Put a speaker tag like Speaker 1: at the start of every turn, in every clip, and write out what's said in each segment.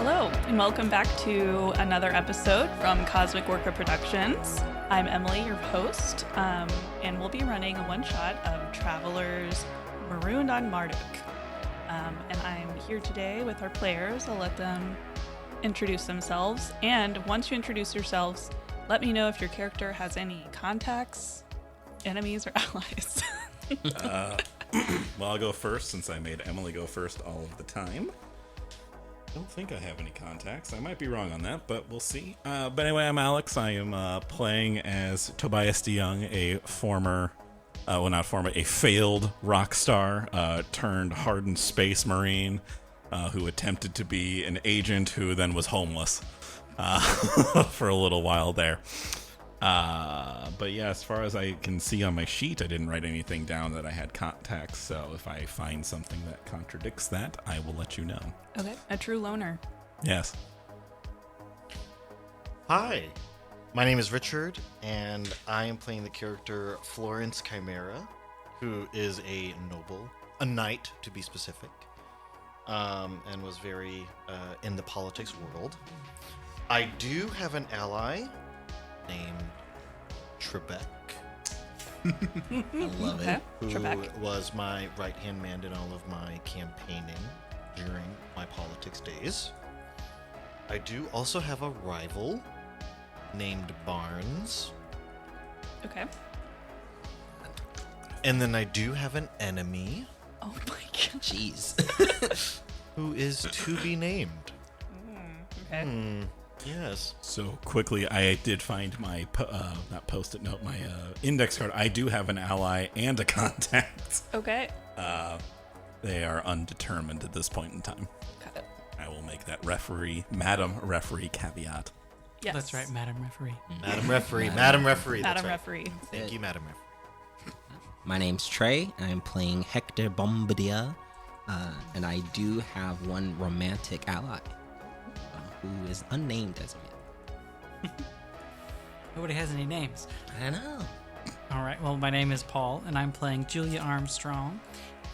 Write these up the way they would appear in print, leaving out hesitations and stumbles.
Speaker 1: Hello, and welcome back to another episode from Cosmic Orca Productions. I'm Emily, your host, and we'll be running a one-shot of Travelers Marooned on Marduk. And I'm here today with our players. I'll let them introduce themselves. And once you introduce yourselves, let me know if your character has any contacts, enemies, or allies.
Speaker 2: Well, I'll go first since I made Emily go first all of the time. I don't think I have any contacts. I might be wrong on that, but we'll see. But anyway, I'm Alex. I am playing as Tobias DeYoung, a failed rock star turned hardened space marine who attempted to be an agent who then was homeless for a little while there. But yeah, as far as I can see on my sheet, I didn't write anything down that I had contacts, so if I find something that contradicts that, I will let you know.
Speaker 1: Okay, a true loner.
Speaker 2: Yes.
Speaker 3: Hi, my name is Richard, and I am playing the character Florynce Khimæra, who is a noble, a knight to be specific, and was very in the politics world. I do have an ally named Trebek.
Speaker 4: I love it.
Speaker 1: Okay.
Speaker 3: Who
Speaker 1: Trebek.
Speaker 3: was my right-hand man in all of my campaigning during my politics days. I do also have a rival named Barnes.
Speaker 1: Okay.
Speaker 3: And then I do have an enemy
Speaker 1: Oh my god.
Speaker 4: Jeez.
Speaker 3: who is to be named.
Speaker 1: Okay.
Speaker 3: Yes.
Speaker 2: So quickly, I did find my, not post-it note, my index card. I do have an ally and a contact.
Speaker 1: Okay.
Speaker 2: They are undetermined at this point in time.
Speaker 1: Got it.
Speaker 2: I will make that Madam Referee caveat.
Speaker 1: Yes.
Speaker 5: That's right, Madam Referee.
Speaker 3: Madam Referee. Madam Referee. That's
Speaker 1: Madam
Speaker 3: right.
Speaker 1: Referee.
Speaker 3: Thank you, Madam Referee.
Speaker 4: My name's Trey, and I'm playing Hector Bombardier, and I do have one romantic ally who is unnamed as of yet.
Speaker 5: Nobody has any names.
Speaker 4: I know.
Speaker 5: All right, well, my name is Paul, and I'm playing Julia Armstrong,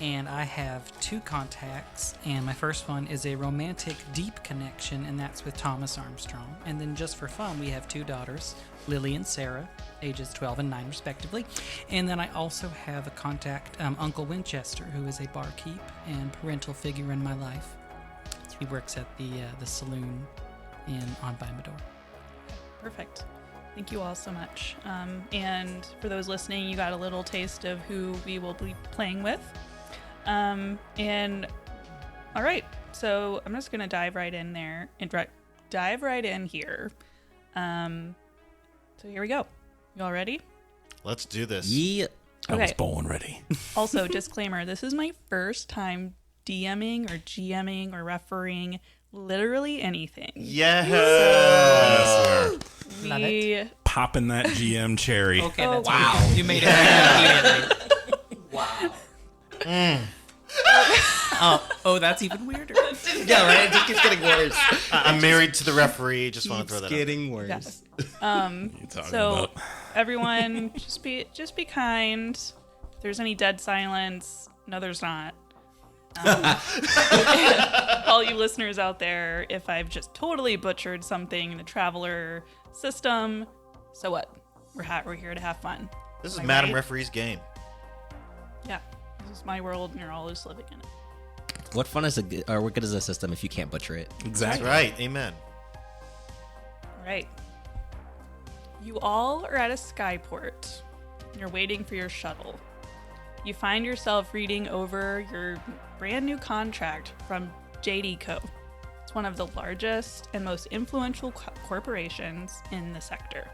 Speaker 5: and I have two contacts, and my first one is a romantic, deep connection, and that's with Thomas Armstrong. And then just for fun, we have two daughters, Lily and Sarah, ages 12 and 9 respectively. And then I also have a contact, Uncle Winchester, who is a barkeep and parental figure in my life. He works at the saloon on by Medor.
Speaker 1: Perfect. Thank you all so much. And for those listening, you got a little taste of who we will be playing with. And all right, so I'm just gonna dive right in there and dive right in here. So here we go. You all ready?
Speaker 3: Let's do this.
Speaker 4: Yeah.
Speaker 2: I was
Speaker 1: Okay.
Speaker 2: born ready.
Speaker 1: Also, disclaimer: this is my first time DMing or GMing or refereeing literally anything.
Speaker 3: Yes.
Speaker 2: Yes, sir.
Speaker 5: Love
Speaker 1: We
Speaker 2: Popping that GM cherry.
Speaker 5: Okay,
Speaker 1: Oh,
Speaker 5: that's
Speaker 4: wow.
Speaker 5: You made it immediately. Oh, that's even weirder.
Speaker 4: Yeah, right? It just keeps getting worse.
Speaker 3: I'm married to the referee. Just want to throw that out.
Speaker 4: getting worse.
Speaker 1: Yes.
Speaker 2: What are you talking
Speaker 1: So
Speaker 2: about?
Speaker 1: everyone, just be kind. If there's any dead silence, no, there's not. All you listeners out there, if I've just totally butchered something in the Traveler system, so what? We're here to have fun.
Speaker 3: This is
Speaker 1: Am I
Speaker 3: Madam
Speaker 1: right?
Speaker 3: Referee's game.
Speaker 1: Yeah, this is my world, and you're all just living in it.
Speaker 4: What fun is what good is a system if you can't butcher it?
Speaker 3: That's
Speaker 2: Exactly.
Speaker 3: right. Amen.
Speaker 1: All right. You all are at a skyport. You're waiting for your shuttle. You find yourself reading over your brand new contract from JD Co. It's one of the largest and most influential corporations in the sector.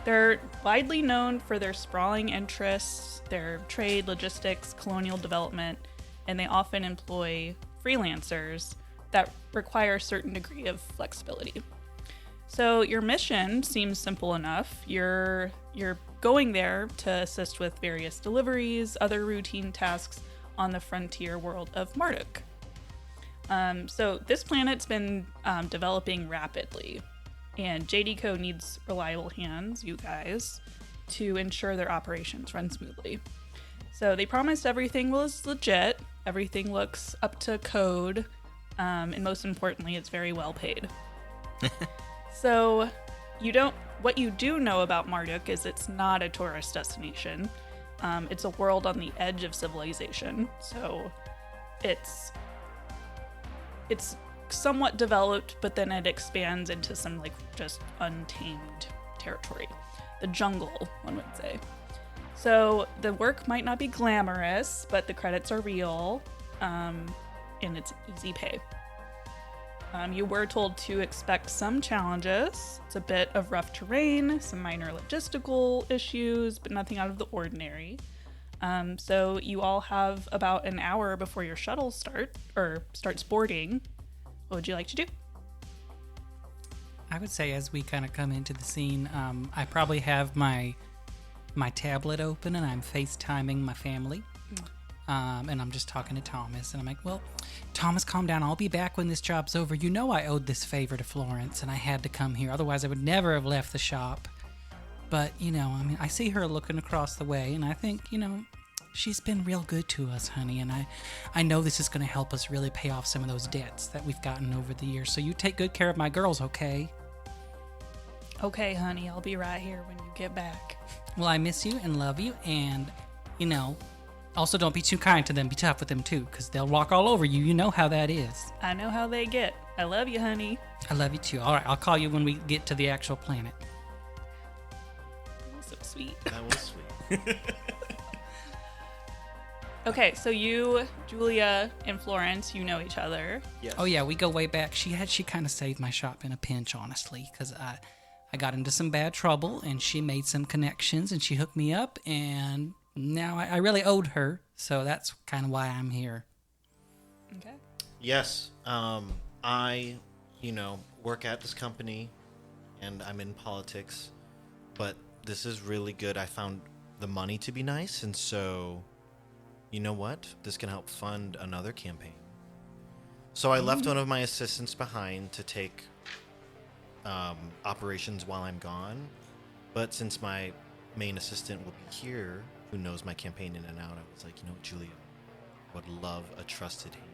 Speaker 1: They're widely known for their sprawling interests, their trade, logistics, colonial development, and they often employ freelancers that require a certain degree of flexibility. So your mission seems simple enough. You're going there to assist with various deliveries, other routine tasks on the frontier world of Marduk. So this planet's been developing rapidly, and JD.Co needs reliable hands, you guys, to ensure their operations run smoothly. So they promised everything was legit, everything looks up to code, and most importantly, it's very well paid. So, what you do know about Marduk is it's not a tourist destination. It's a world on the edge of civilization. So, it's somewhat developed, but then it expands into some like just untamed territory. The jungle, one would say. So the work might not be glamorous, but the credits are real, and it's easy pay. You were told to expect some challenges. It's a bit of rough terrain, some minor logistical issues, but nothing out of the ordinary. So you all have about an hour before your shuttle starts boarding. What would you like to do?
Speaker 5: I would say as we kind of come into the scene, I probably have my tablet open and I'm FaceTiming my family. And I'm just talking to Thomas, and I'm like, well, Thomas, calm down. I'll be back when this job's over. You know I owed this favor to Florynce, and I had to come here. Otherwise, I would never have left the shop. But, I see her looking across the way, and I think, she's been real good to us, honey, and I know this is going to help us really pay off some of those debts that we've gotten over the years. So you take good care of my girls, okay?
Speaker 1: Okay, honey, I'll be right here when you get back.
Speaker 5: Well, I miss you and love you, and, also don't be too kind to them. Be tough with them, too, because they'll walk all over you. You know how that is.
Speaker 1: I know how they get. I love you, honey.
Speaker 5: I love you, too. All right, I'll call you when we get to the actual planet.
Speaker 1: So sweet.
Speaker 3: That was sweet.
Speaker 1: Okay, so you, Julia, and Florynce, you know each other.
Speaker 3: Yes.
Speaker 5: Oh, yeah, we go way back. She kind of saved my shop in a pinch, honestly, because I got into some bad trouble, and she made some connections, and she hooked me up, and now I really owed her, so that's kind of why I'm here.
Speaker 1: Okay.
Speaker 3: Yes. I, work at this company, and I'm in politics, but this is really good. I found the money to be nice, and so, you know what? This can help fund another campaign. So I left one of my assistants behind to take operations while I'm gone, but since my main assistant will be here, who knows my campaign in and out, I was like, Julia, would love a trusted hand.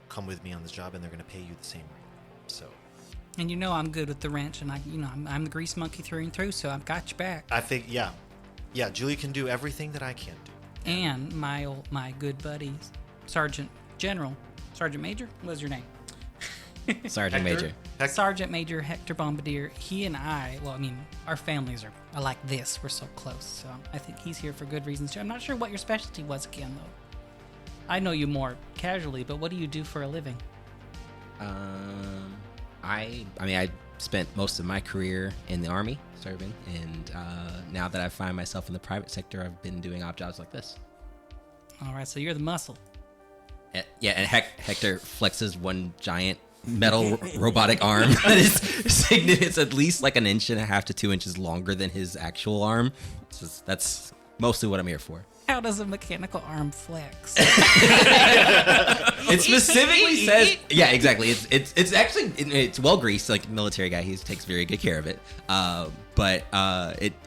Speaker 3: Come with me on this job, and they're going to pay you the same rate. So,
Speaker 5: And I'm good with the wrench, and I'm the grease monkey through and through, so I've got your back.
Speaker 3: I think, yeah, Julia can do everything that I can't do.
Speaker 5: And my good buddy, Sergeant Major, what's your name?
Speaker 4: Sergeant Major.
Speaker 5: Sergeant Major Hector Bombardier. He and I, our families are like this. We're so close, so I think he's here for good reasons too. I'm not sure what your specialty was again, though. I know you more casually, but what do you do for a living?
Speaker 4: I spent most of my career in the Army serving, and now that I find myself in the private sector, I've been doing odd jobs like this.
Speaker 5: All right, so you're the muscle.
Speaker 4: Yeah, and Hector flexes one giant metal robotic arm that is it's at least like 1.5 to 2 inches longer than his actual arm. That's mostly what I'm here for.
Speaker 5: How does a mechanical arm flex?
Speaker 4: It specifically says, yeah, exactly. It's actually it's well greased, like military guy. He takes very good care of it. But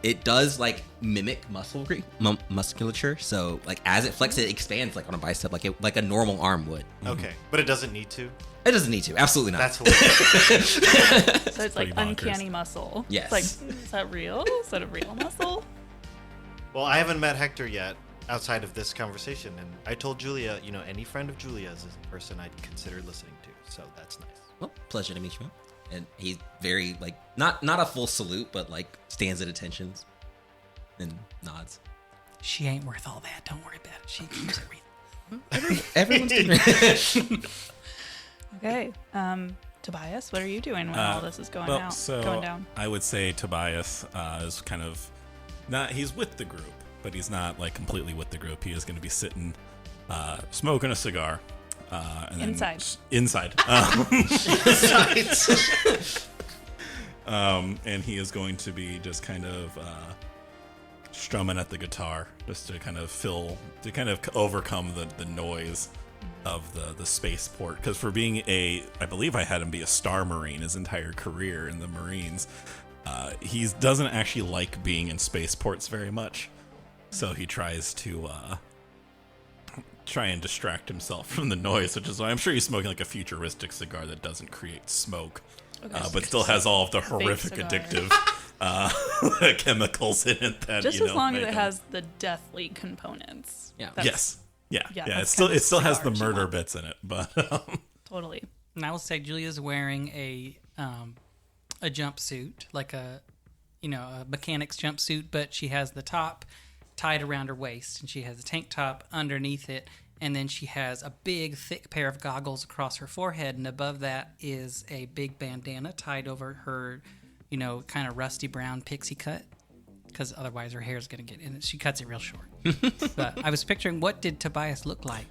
Speaker 4: it does like mimic musculature. So like as it flexes, it expands like on a bicep, like a normal arm would.
Speaker 3: Okay, but it doesn't need to.
Speaker 4: It doesn't need to. Absolutely not.
Speaker 3: That's hilarious.
Speaker 1: So it's like uncanny muscle.
Speaker 4: Yes.
Speaker 1: It's like, is that real? Is that a real muscle?
Speaker 3: Well, I haven't met Hector yet outside of this conversation, and I told Julia, any friend of Julia's is a person I'd consider listening to, so that's nice.
Speaker 4: Well, pleasure to meet you. And he's very like not a full salute, but like stands at attentions and nods.
Speaker 5: She ain't worth all that. Don't worry about it. She keeps everything.
Speaker 4: Everyone's
Speaker 1: Okay. Tobias, what are you doing when all this is going down?
Speaker 2: I would say Tobias is kind of he's with the group, but he's not like completely with the group. He is going to be sitting, smoking a cigar. And
Speaker 1: Inside.
Speaker 2: Inside. And he is going to be just kind of strumming at the guitar just to kind of overcome the noise of the spaceport. Because for being I believe I had him be a Star Marine his entire career in the Marines, he doesn't actually like being in spaceports very much. So he tries to try and distract himself from the noise, which is why I'm sure he's smoking like a futuristic cigar that doesn't create smoke, but still has all of the horrific
Speaker 1: cigar.
Speaker 2: addictive chemicals in it. That
Speaker 1: Just
Speaker 2: you
Speaker 1: as
Speaker 2: know,
Speaker 1: long as
Speaker 2: make
Speaker 1: it
Speaker 2: him-
Speaker 1: has the deathly components.
Speaker 4: Yeah.
Speaker 1: That's
Speaker 2: Yes. Yeah.
Speaker 1: Yeah,
Speaker 2: It
Speaker 1: that's
Speaker 2: still
Speaker 1: kind of
Speaker 2: still has the
Speaker 1: cigars you
Speaker 2: murder
Speaker 1: want.
Speaker 2: bits in it, but
Speaker 1: Totally.
Speaker 5: And I will say Julia's wearing a jumpsuit, like a mechanic's jumpsuit, but she has the top tied around her waist, and she has a tank top underneath it, and then she has a big, thick pair of goggles across her forehead, and above that is a big bandana tied over her, kind of rusty brown pixie cut, because otherwise her hair is going to get in it. She cuts it real short. But I was picturing, what did Tobias look like?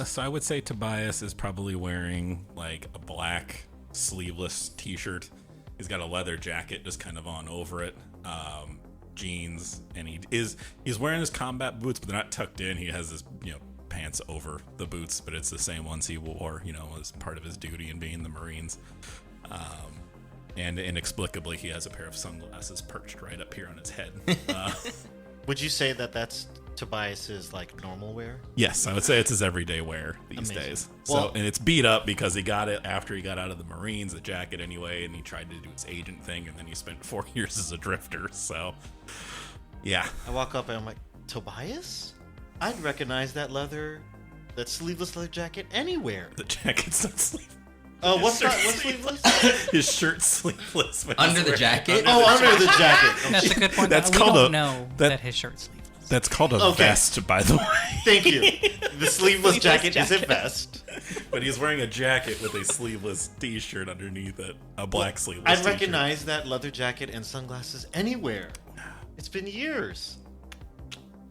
Speaker 2: so I would say Tobias is probably wearing like a black sleeveless t-shirt. He's got a leather jacket just kind of on over it, jeans, and he's wearing his combat boots, but they're not tucked in. He has his pants over the boots, but it's the same ones he wore as part of his duty in being the Marines. And inexplicably, he has a pair of sunglasses perched right up here on his head.
Speaker 3: Would you say that that's Tobias's like normal wear?
Speaker 2: Yes, I would say it's his everyday wear these
Speaker 3: Amazing.
Speaker 2: days.
Speaker 3: Well-
Speaker 2: And it's beat up because he got it after he got out of the Marines, the jacket anyway, and he tried to do his agent thing, and then he spent 4 years as a drifter. So, yeah.
Speaker 3: I walk up and I'm like, Tobias? I'd recognize that sleeveless leather jacket anywhere.
Speaker 2: The jacket's not sleeveless.
Speaker 3: Oh, what's sleeveless?
Speaker 2: His shirt's sleeveless. but
Speaker 4: Under
Speaker 2: he's
Speaker 4: the
Speaker 2: wearing-
Speaker 4: jacket?
Speaker 3: Oh, under the jacket.
Speaker 5: That's a good point.
Speaker 2: That's
Speaker 5: we
Speaker 2: called
Speaker 5: don't
Speaker 2: a-
Speaker 5: know
Speaker 2: that-
Speaker 5: that his shirt's sleeveless.
Speaker 2: That's called a
Speaker 3: Okay.
Speaker 2: vest, by the way.
Speaker 3: Thank you. The sleeveless jacket is a vest.
Speaker 2: But he's wearing a jacket with a sleeveless t-shirt underneath it. A black sleeveless
Speaker 3: I'd
Speaker 2: t-shirt.
Speaker 3: recognize that leather jacket and sunglasses anywhere. It's been years.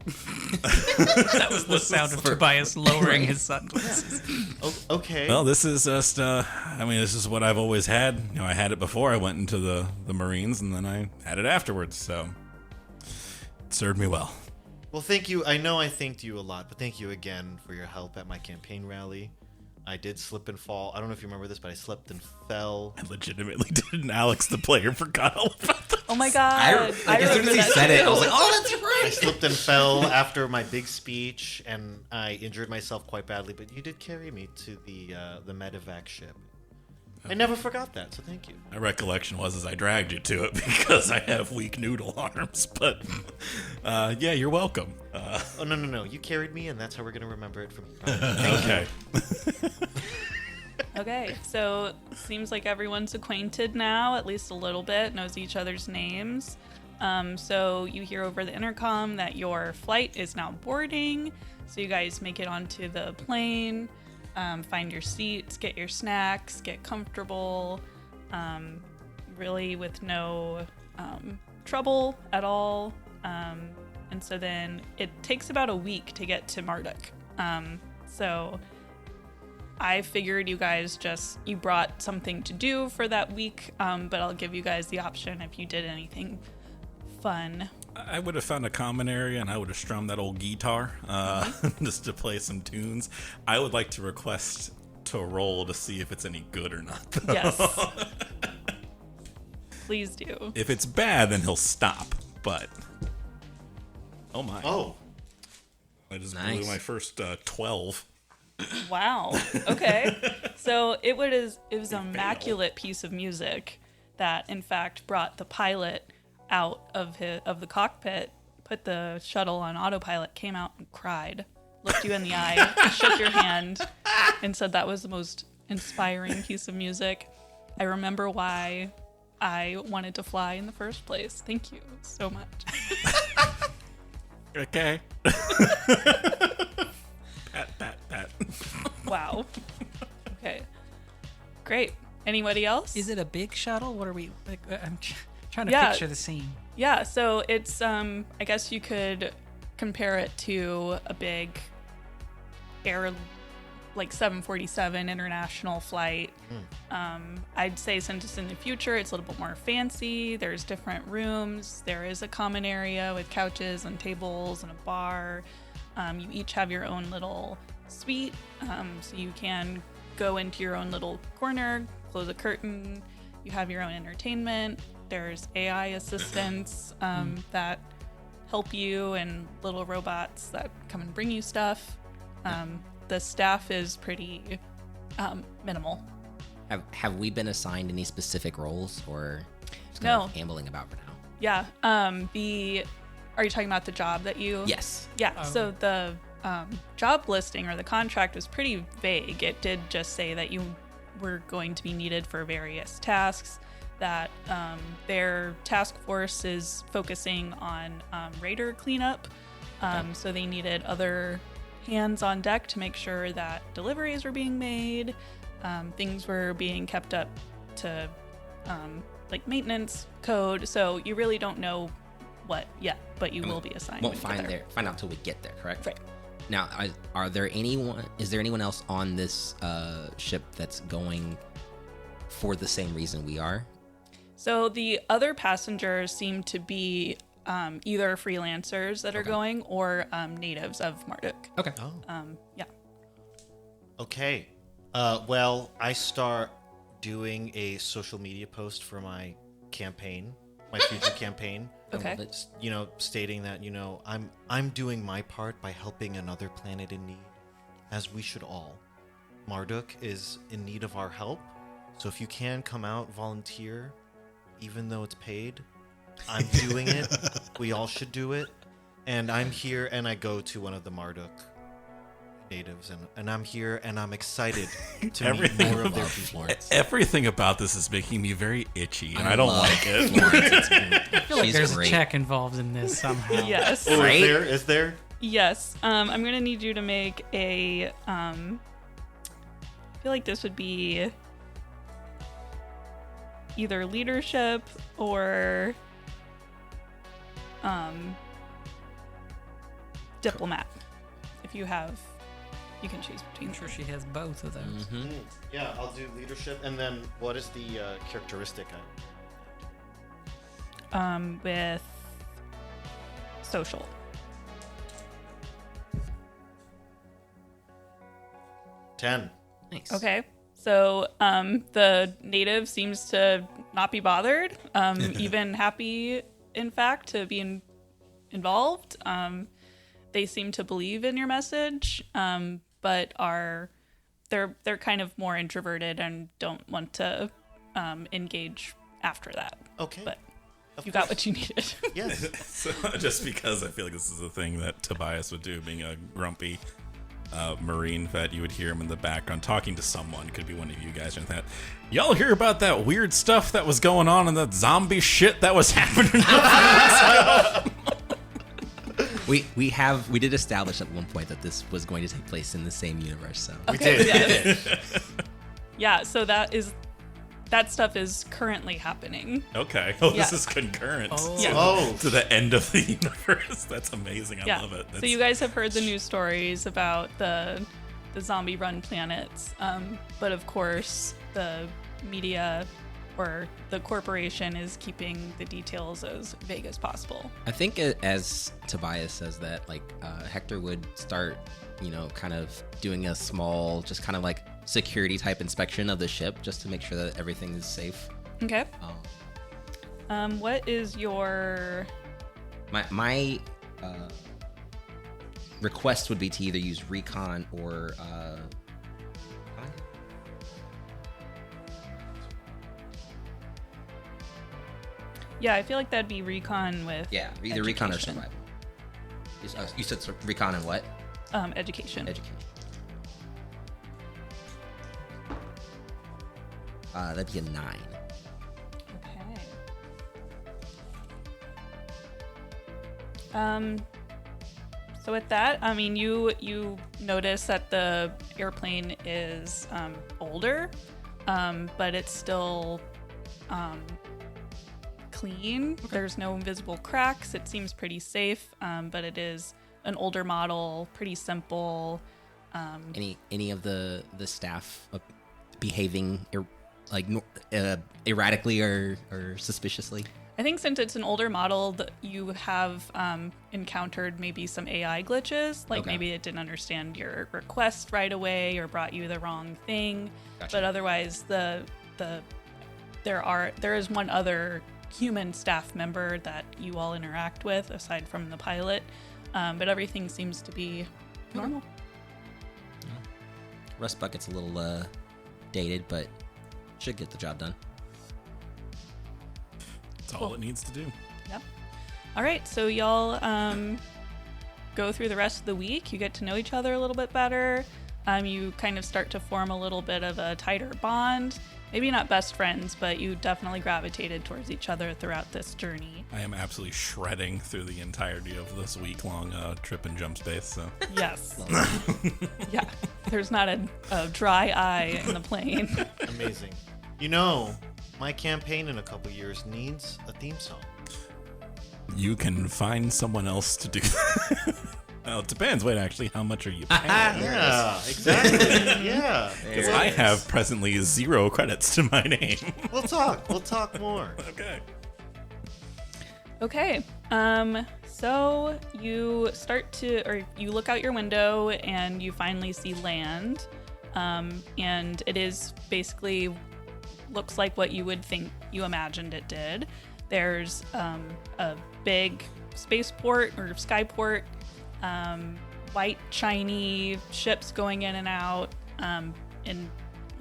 Speaker 5: That was the sound of Tobias lowering his sunglasses.
Speaker 3: Oh, okay.
Speaker 2: Well, this is just, this is what I've always had. I had it before I went into the Marines, and then I had it afterwards, so it served me well.
Speaker 3: Well, thank you. I know I thanked you a lot, but thank you again for your help at my campaign rally. I did slip and fall. I don't know if you remember this, but I slipped and fell.
Speaker 2: I legitimately didn't. Alex, the player, forgot all about that.
Speaker 1: Oh my god.
Speaker 4: As soon as
Speaker 1: remember
Speaker 4: he
Speaker 1: that
Speaker 4: said it,
Speaker 1: too.
Speaker 4: I was like, oh, that's
Speaker 3: I
Speaker 4: right.
Speaker 3: slipped and fell after my big speech, and I injured myself quite badly, but you did carry me to the medevac ship. I never forgot that, so thank you.
Speaker 2: My recollection was I dragged you to it because I have weak noodle arms, but yeah, you're welcome.
Speaker 3: Oh, no. You carried me, and that's how we're going to remember it from here.
Speaker 2: Okay.
Speaker 1: Okay, so seems like everyone's acquainted now, at least a little bit, knows each other's names. So you hear over the intercom that your flight is now boarding. So you guys make it onto the plane, find your seats, get your snacks, get comfortable, really with no trouble at all. And so then it takes about a week to get to Marduk. So I figured you guys you brought something to do for that week, but I'll give you guys the option if you did anything fun.
Speaker 2: I would have found a common area and I would have strummed that old guitar just to play some tunes. I would like to request to roll to see if it's any good or not, though.
Speaker 1: Yes. Please do.
Speaker 2: If it's bad, then he'll stop, but... Oh my.
Speaker 3: Oh,
Speaker 2: I just
Speaker 4: Nice.
Speaker 2: blew my first 12.
Speaker 1: Wow. Okay. So it was an immaculate piece of music that, in fact, brought the pilot out of the cockpit, put the shuttle on autopilot, came out and cried, looked you in the eye, shook your hand, and said that was the most inspiring piece of music. I remember why I wanted to fly in the first place. Thank you so much.
Speaker 2: Okay. Pat.
Speaker 1: Wow. Okay. Great. Anybody else?
Speaker 5: Is it a big shuttle? What are we? Like, I'm trying to
Speaker 1: Yeah.
Speaker 5: picture the scene.
Speaker 1: Yeah, so it's I guess you could compare it to a big air like 747 international flight. I'd say since it's in the future, it's a little bit more fancy. There's different rooms. There is a common area with couches and tables and a bar. You each have your own little suite, so you can go into your own little corner, close a curtain. You have your own entertainment. There's AI assistants that help you and little robots that come and bring you stuff. The staff is pretty minimal.
Speaker 4: Have we been assigned any specific roles, or just kind
Speaker 1: No.
Speaker 4: of ambling about for now?
Speaker 1: Yeah. Are you talking about the job that you?
Speaker 4: Yes.
Speaker 1: Yeah.
Speaker 5: Oh.
Speaker 1: So the job listing or the contract was pretty vague. It did just say that you were going to be needed for various tasks. That their task force is focusing on raider cleanup. So they needed other hands on deck to make sure that deliveries were being made, things were being kept up to like maintenance code. So you really don't know what yet, but you will be assigned.
Speaker 4: Won't
Speaker 1: when you get there.
Speaker 4: find out till we get there, correct?
Speaker 1: Right.
Speaker 4: Now, is there anyone else on this ship that's going for the same reason we are?
Speaker 1: So the other passengers seem to be either freelancers that are going or natives of Marduk.
Speaker 4: Okay.
Speaker 3: Oh.
Speaker 1: Yeah.
Speaker 3: Okay. Well, I start doing a social media post for my campaign, my future campaign.
Speaker 1: Okay.
Speaker 3: Stating that I'm doing my part by helping another planet in need, as we should all. Marduk is in need of our help, so if you can come out, volunteer, even though it's paid. I'm doing it. We all should do it. And I'm here, and I go to one of the Marduk natives, and I'm here, and I'm excited to meet more of their people.
Speaker 2: Everything about this is making me very itchy, and I don't
Speaker 4: love
Speaker 2: like it.
Speaker 4: Florynce.
Speaker 5: I feel like
Speaker 4: She's
Speaker 5: there's
Speaker 4: great.
Speaker 5: a check involved in this somehow.
Speaker 1: Yes.
Speaker 3: Oh,
Speaker 4: Right?
Speaker 3: is there?
Speaker 1: Yes. I'm gonna need you to make a. I feel like this would be either leadership or diplomat. If you have, you can choose between.
Speaker 5: I'm sure she has both of those.
Speaker 4: Mhm.
Speaker 3: Yeah, I'll do leadership, and then what is the characteristic?
Speaker 1: With social.
Speaker 3: 10.
Speaker 4: Nice.
Speaker 1: Okay. So the native seems to not be bothered, even happy, in fact, to be involved. They seem to believe in your message, but they're kind of more introverted and don't want to engage after that.
Speaker 3: Okay.
Speaker 1: But
Speaker 3: Of
Speaker 1: you got
Speaker 3: course.
Speaker 1: what you needed.
Speaker 3: Yes.
Speaker 2: So, just because I feel like this is a thing that Tobias would do, being a grumpy Marine vet, you would hear him in the background talking to someone. Could be one of you guys or that. Y'all hear about that weird stuff that was going on and that zombie shit that was happening?
Speaker 4: We did establish at one point that this was going to take place in the same universe. So
Speaker 3: We did.
Speaker 1: Yes. Yeah, so that stuff is currently happening.
Speaker 2: Okay. Oh,
Speaker 1: Yeah.
Speaker 2: this is concurrent.
Speaker 5: Oh.
Speaker 1: Yeah.
Speaker 3: Oh.
Speaker 2: To the end of the universe. That's amazing. I
Speaker 1: Yeah.
Speaker 2: love it.
Speaker 1: So you guys have heard the news stories about the zombie run planets, but of course the media or the corporation is keeping the details as vague as possible.
Speaker 4: I think as Tobias says that, like Hector would start, kind of doing a small, just kind of like security type inspection of the ship, just to make sure that everything is safe.
Speaker 1: Okay.
Speaker 4: Um,
Speaker 1: What is your
Speaker 4: my request would be to either use recon or
Speaker 1: Yeah, I feel like that'd be recon with
Speaker 4: either recon or
Speaker 1: education.
Speaker 4: survival. You said recon and what?
Speaker 1: Education.
Speaker 4: Education. That'd be a 9.
Speaker 1: Okay. So with that, I mean, you notice that the airplane is older, but it's still clean. Okay. There's no visible cracks. It seems pretty safe, but it is an older model, pretty simple.
Speaker 4: Any of the staff behaving erratically or suspiciously?
Speaker 1: I think since it's an older model, you have encountered maybe some AI glitches, like maybe it didn't understand your request right away or brought you the wrong thing.
Speaker 4: Gotcha.
Speaker 1: But otherwise, there is one other human staff member that you all interact with aside from the pilot, but everything seems to be normal.
Speaker 4: Rust Bucket's a little dated, but should get the job done.
Speaker 2: That's all it needs to do.
Speaker 1: Yep. All right, so y'all go through the rest of the week. You get to know each other a little bit better. You kind of start to form a little bit of a tighter bond. Maybe not best friends, but you definitely gravitated towards each other throughout this journey.
Speaker 2: I am absolutely shredding through the entirety of this week-long trip and jump space. So
Speaker 1: Yes. Yeah. There's not a dry eye in the plane.
Speaker 3: Amazing. You know, my campaign in a couple years needs a theme song.
Speaker 2: you can find someone else to do that. Well, it depends. Wait, actually, how much are you paying?
Speaker 3: Yeah, exactly. Yeah.
Speaker 2: Because I have presently 0 credits to my name.
Speaker 3: We'll talk. We'll talk more.
Speaker 2: Okay.
Speaker 1: Okay. So you you look out your window and you finally see land. And it is basically looks like what you would think you imagined it did. There's a big spaceport or skyport, white shiny ships going in and out, in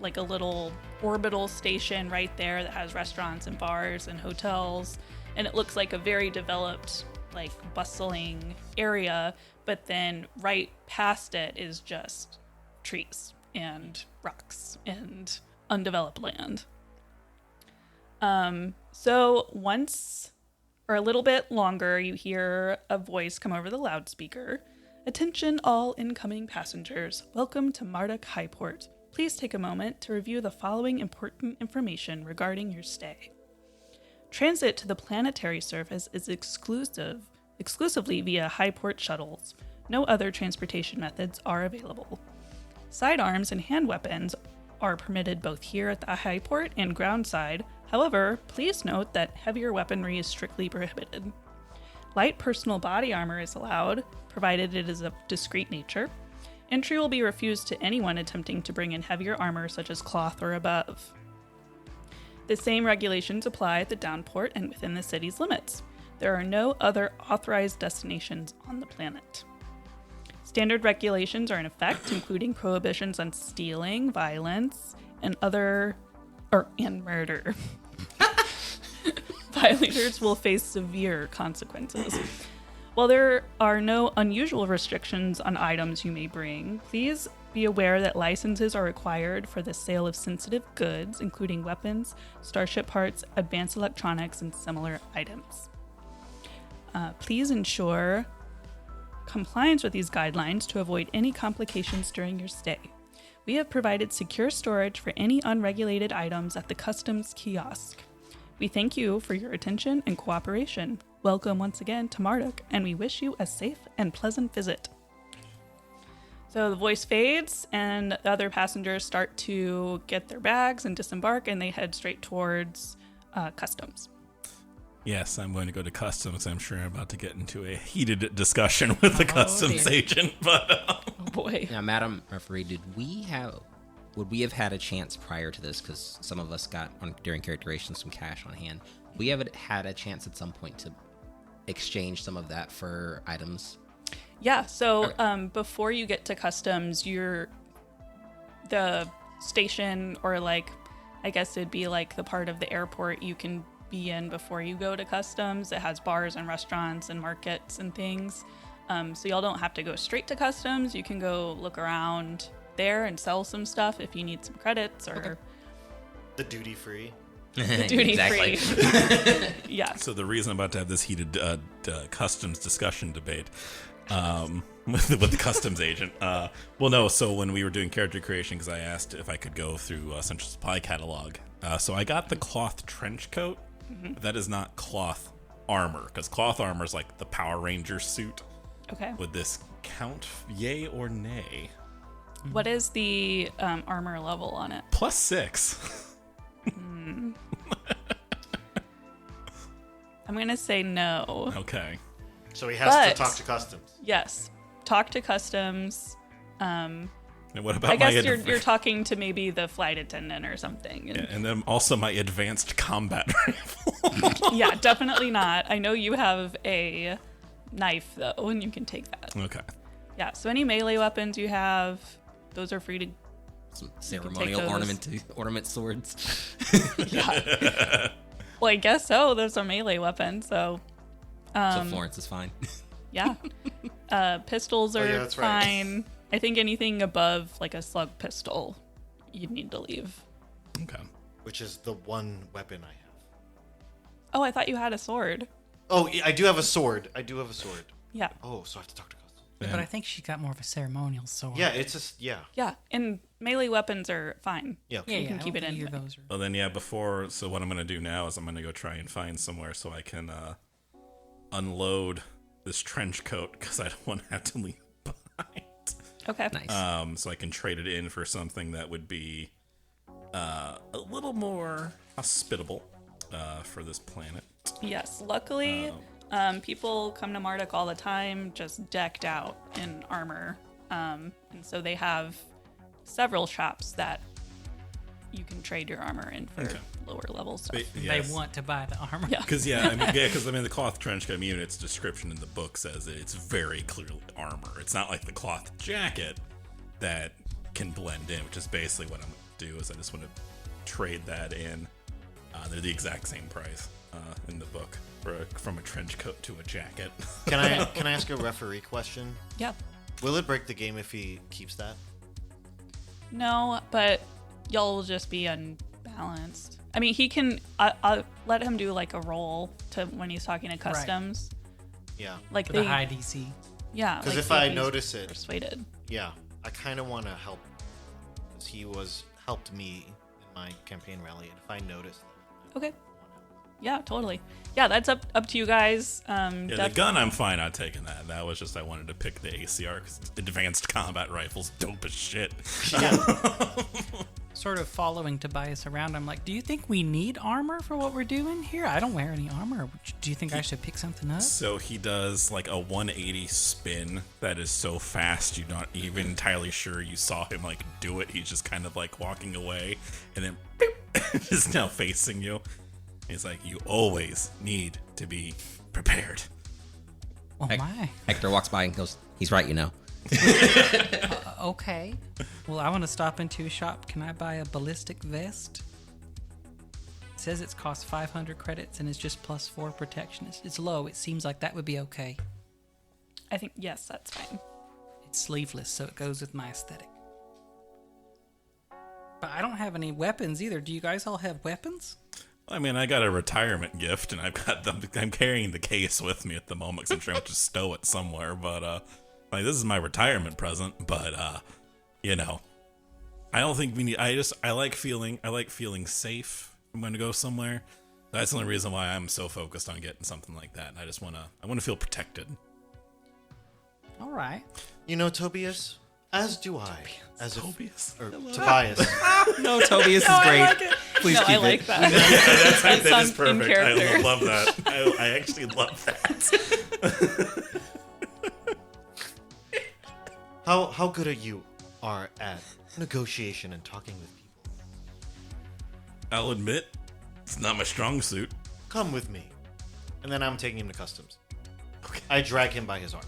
Speaker 1: like a little orbital station right there that has restaurants and bars and hotels, and it looks like a very developed, like bustling area, but then right past it is just trees and rocks and undeveloped land. So once or a little bit longer, you hear a voice come over the loudspeaker. Attention all incoming passengers. Welcome to Marduk Highport. Please take a moment to review the following important information regarding your stay. Transit to the planetary surface is exclusively via Highport shuttles. No other transportation methods are available. Sidearms and hand weapons are permitted both here at the Highport and groundside. However, please note that heavier weaponry is strictly prohibited. Light personal body armor is allowed, provided it is of discreet nature. Entry will be refused to anyone attempting to bring in heavier armor such as cloth or above. The same regulations apply at the downport and within the city's limits. There are no other authorized destinations on the planet. Standard regulations are in effect, including prohibitions on stealing, violence, and murder. Violators will face severe consequences. While there are no unusual restrictions on items you may bring, please be aware that licenses are required for the sale of sensitive goods, including weapons, starship parts, advanced electronics, and similar items. Please ensure compliance with these guidelines to avoid any complications during your stay. We have provided secure storage for any unregulated items at the customs kiosk. We thank you for your attention and cooperation. Welcome once again to Marduk, and we wish you a safe and pleasant visit. So the voice fades, and the other passengers start to get their bags and disembark, and they head straight towards customs.
Speaker 2: Yes, I'm going to go to customs. I'm sure I'm about to get into a heated discussion with the customs agent, but
Speaker 1: Oh boy.
Speaker 4: Now, Madam Referee, would we have had a chance prior to this, because some of us got, during characterization, some cash on hand, we have had a chance at some point to exchange some of that for items?
Speaker 1: Yeah, so before you get to customs, the station, or like, I guess it'd be like the part of the airport you can be in before you go to customs. It has bars and restaurants and markets and things. So y'all don't have to go straight to customs. You can go look around there and sell some stuff if you need some credits or
Speaker 3: The duty free.
Speaker 1: duty
Speaker 4: Exactly.
Speaker 1: free. Yeah.
Speaker 2: so the reason I'm about to have this heated customs discussion debate with the customs agent. So when we were doing character creation, because I asked if I could go through Central Supply catalog, so I got the cloth trench coat. Mm-hmm. That is not cloth armor, because cloth armor is like the Power Ranger suit.
Speaker 1: Okay.
Speaker 2: Would this count, yay or nay?
Speaker 1: What is the armor level on it?
Speaker 2: +6.
Speaker 1: I'm going to say no.
Speaker 2: Okay.
Speaker 3: So he has
Speaker 1: But-
Speaker 3: to talk to customs.
Speaker 1: Yes. Talk to customs.
Speaker 2: And what about
Speaker 1: I guess
Speaker 2: my
Speaker 1: you're talking to maybe the flight attendant or something.
Speaker 2: and then also my advanced combat rifle.
Speaker 1: Yeah, definitely not. I know you have a knife, though, and you can take that.
Speaker 2: Okay.
Speaker 1: Yeah, so any melee weapons you have, those are free to
Speaker 4: Some ceremonial
Speaker 1: those.
Speaker 4: ornament swords.
Speaker 1: Yeah. Well, I guess so. Those are melee weapons, so.
Speaker 4: So Florynce is fine.
Speaker 1: Yeah. Pistols are
Speaker 3: that's right.
Speaker 1: fine. I think anything above like a slug pistol, you'd need to leave.
Speaker 2: Okay.
Speaker 3: Which is the one weapon I have.
Speaker 1: Oh, I thought you had a sword.
Speaker 3: Oh, I do have a sword.
Speaker 1: Yeah.
Speaker 3: Oh, so I have to talk to Custom.
Speaker 5: But I think she got more of a ceremonial sword.
Speaker 3: Yeah, it's just
Speaker 1: Yeah. And melee weapons are fine.
Speaker 3: Yeah.
Speaker 5: Yeah,
Speaker 1: You can keep it in.
Speaker 5: Either of those are...
Speaker 2: Well, then, yeah, so what I'm going to do now is I'm going to go try and find somewhere so I can unload this trench coat because I don't want to have to leave it behind.
Speaker 1: Okay.
Speaker 4: Nice.
Speaker 2: So I can trade it in for something that would be a little more hospitable for this planet.
Speaker 1: Yes. Luckily, people come to Marduk all the time just decked out in armor. And so they have several shops that you can trade your armor in for lower level stuff.
Speaker 5: They want to buy the armor.
Speaker 1: Yeah.
Speaker 2: Because the cloth trench coat unit's description in the book says that it's very clearly armor. It's not like the cloth jacket that can blend in, which is basically what I'm going to do. Is I just want to trade that in. They're the exact same price in the book from a trench coat to a jacket.
Speaker 3: Can I ask a referee question?
Speaker 1: Yeah.
Speaker 3: Will it break the game if he keeps that?
Speaker 1: No, but y'all will just be unbalanced. I mean, he can. I'll let him do like a roll to when he's talking to customs.
Speaker 3: Yeah.
Speaker 1: Like
Speaker 5: With a high DC.
Speaker 1: Yeah.
Speaker 3: Because
Speaker 1: like
Speaker 3: if
Speaker 1: see
Speaker 3: I
Speaker 1: he's
Speaker 3: notice it,
Speaker 1: persuaded.
Speaker 3: yeah, I kind of want to help. Because he helped me in my campaign rally, and if I notice,
Speaker 1: Okay. Yeah, totally. Yeah, that's up to you guys.
Speaker 2: The gun, I'm fine on taking that. That was just I wanted to pick the ACR because advanced combat rifle's dope as shit.
Speaker 5: Sort of following Tobias around, I'm like, do you think we need armor for what we're doing here? I don't wear any armor. Do you think I should pick something up?
Speaker 2: So he does like a 180 spin that is so fast you're not even entirely sure you saw him like do it. He's just kind of like walking away and then boop, is now facing you. He's like, you always need to be prepared.
Speaker 5: Oh my.
Speaker 4: Hector walks by and goes, he's right, you know.
Speaker 5: Okay. Well, I want to stop into a shop. Can I buy a ballistic vest? It says it's cost 500 credits and it's just +4 protection. It's low. It seems like that would be okay.
Speaker 1: I think yes, that's fine.
Speaker 5: It's sleeveless, so it goes with my aesthetic. But I don't have any weapons either. Do you guys all have weapons?
Speaker 2: I mean, I got a retirement gift, and I'm carrying the case with me at the moment because I'm trying to stow it somewhere. But like this is my retirement present. But I don't think we need. I like feeling safe. I'm going to go somewhere. That's the only reason why I'm so focused on getting something like that. I want to feel protected.
Speaker 5: All right.
Speaker 3: You know, Tobias, as do I. As
Speaker 2: Tobias.
Speaker 3: Tobias.
Speaker 4: No, Tobias is great.
Speaker 1: I like it.
Speaker 4: Please
Speaker 1: No,
Speaker 4: keep
Speaker 1: I like
Speaker 4: it.
Speaker 1: that.
Speaker 2: That is
Speaker 1: sounds in
Speaker 2: perfect. I
Speaker 1: character.
Speaker 2: love that. I actually love that.
Speaker 3: How good are you at negotiation and talking with people?
Speaker 2: I'll admit, it's not my strong suit.
Speaker 3: Come with me. And then I'm taking him to customs. I drag him by his arm.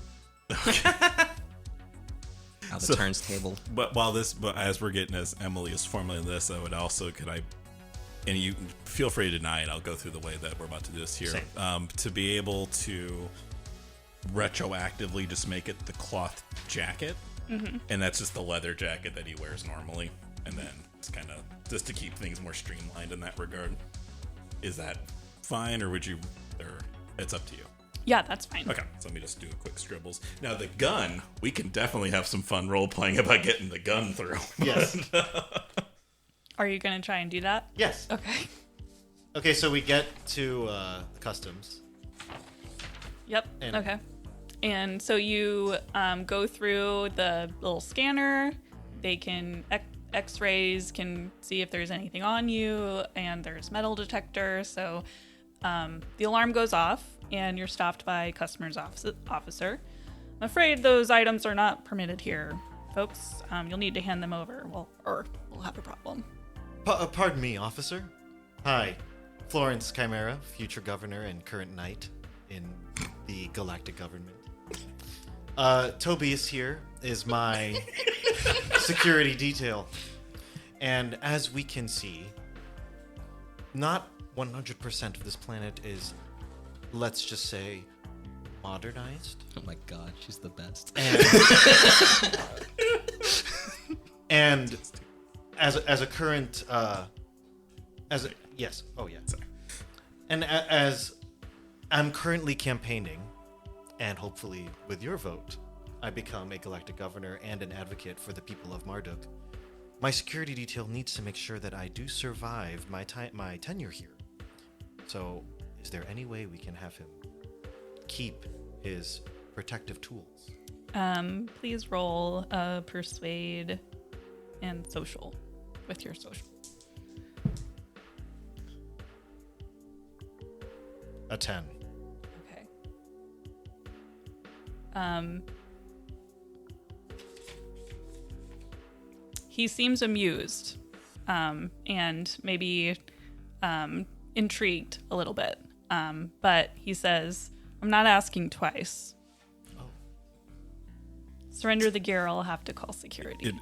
Speaker 4: Out the turntable.
Speaker 2: But as we're getting, as Emily is formulating this, I would also, and you feel free to deny it, I'll go through the way that we're about to do this here.
Speaker 3: Same.
Speaker 2: To be able to retroactively just make it the cloth jacket, and that's just the leather jacket that he wears normally, and then it's kind of just to keep things more streamlined in that regard. Is that fine, or it's up to you?
Speaker 1: Yeah, that's fine.
Speaker 2: Okay, so let me just do a quick scribbles. Now, the gun, we can definitely have some fun role-playing about getting the gun through.
Speaker 3: Yes.
Speaker 1: Are you going to try and do that?
Speaker 3: Yes.
Speaker 1: Okay.
Speaker 3: Okay, so we get to customs.
Speaker 1: Yep.
Speaker 3: And-
Speaker 1: Okay. And so you go through the little scanner. They can X-rays can see if there's anything on you, and there's metal detector. So the alarm goes off, and you're stopped by customer's officer. I'm afraid those items are not permitted here, folks. You'll need to hand them over. Or we'll have a problem.
Speaker 3: Pardon me, officer. Hi, Florynce Khimæra, future governor and current knight in the galactic government. Tobias here is my security detail. And as we can see, not 100% of this planet is, let's just say, modernized.
Speaker 4: Oh my god, she's the best.
Speaker 3: And as a current yes, oh yeah, sorry. And as I'm currently campaigning, and hopefully with your vote, I become a galactic governor and an advocate for the people of Marduk. My security detail needs to make sure that I do survive my tenure here. So, is there any way we can have him keep his protective tools?
Speaker 1: Please roll persuade and social with your social.
Speaker 3: A 10.
Speaker 1: Okay. He seems amused, and maybe intrigued a little bit. But he says, "I'm not asking twice.
Speaker 3: Oh.
Speaker 1: Surrender the gear, I'll have to call security."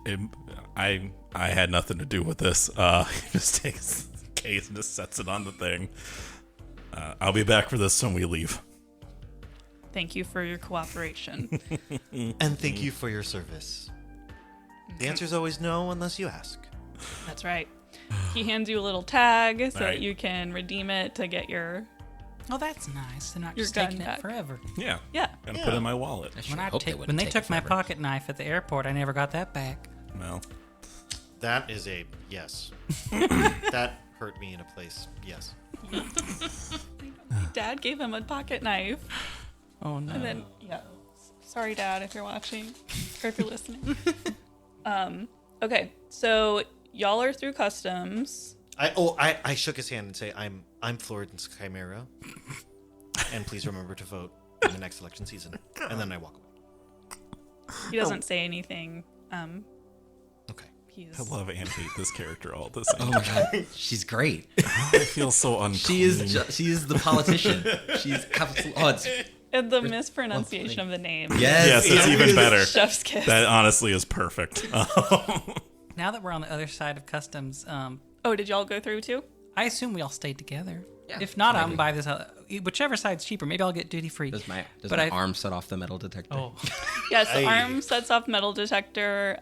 Speaker 2: I had nothing to do with this. He just takes the case and just sets it on the thing. I'll be back for this when we leave.
Speaker 1: Thank you for your cooperation.
Speaker 3: And thank you for your service. The answer is always no unless you ask.
Speaker 1: That's right. He hands you a little tag so
Speaker 2: Right.
Speaker 1: that you can redeem it to get your...
Speaker 5: Oh, that's nice. They're not
Speaker 1: Your
Speaker 5: just
Speaker 1: gun
Speaker 5: taking
Speaker 1: back.
Speaker 5: it forever.
Speaker 2: Yeah.
Speaker 1: Yeah.
Speaker 2: Gonna put it in my wallet.
Speaker 4: I sure
Speaker 5: When
Speaker 4: hope they wouldn't
Speaker 5: when they
Speaker 4: take
Speaker 5: took
Speaker 4: it
Speaker 5: my
Speaker 4: forever.
Speaker 5: pocket knife at the airport, I never got that back.
Speaker 2: Well,
Speaker 3: That is a yes. That hurt me in a place. Yes.
Speaker 1: Dad gave him a pocket knife.
Speaker 5: Oh no.
Speaker 1: And then, yeah. Sorry, Dad, if you're watching or if you're listening. Okay, so y'all are through customs.
Speaker 3: I shook his hand and say, I'm Florynce Khimæra, and please remember to vote in the next election season. And then I walk away.
Speaker 1: He doesn't say anything.
Speaker 3: Okay.
Speaker 1: He's
Speaker 2: I love and hate this character all at the same
Speaker 4: Oh my god, she's great.
Speaker 2: I feel so unclean.
Speaker 4: She is the politician. She's it's
Speaker 1: and the mispronunciation of the name.
Speaker 2: Yes, it's even better.
Speaker 1: Chef's kiss.
Speaker 2: That honestly is perfect.
Speaker 5: Now that we're on the other side of customs,
Speaker 1: Oh, did y'all go through too?
Speaker 5: I assume we all stayed together.
Speaker 4: Yeah,
Speaker 5: If not, I'm
Speaker 4: maybe.
Speaker 5: buy this. Whichever side's cheaper. Maybe I'll get duty free.
Speaker 4: Does my
Speaker 5: But I-
Speaker 4: arm set off the metal detector?
Speaker 5: Oh,
Speaker 1: Yes, the
Speaker 3: Aye.
Speaker 1: arm sets off metal detector.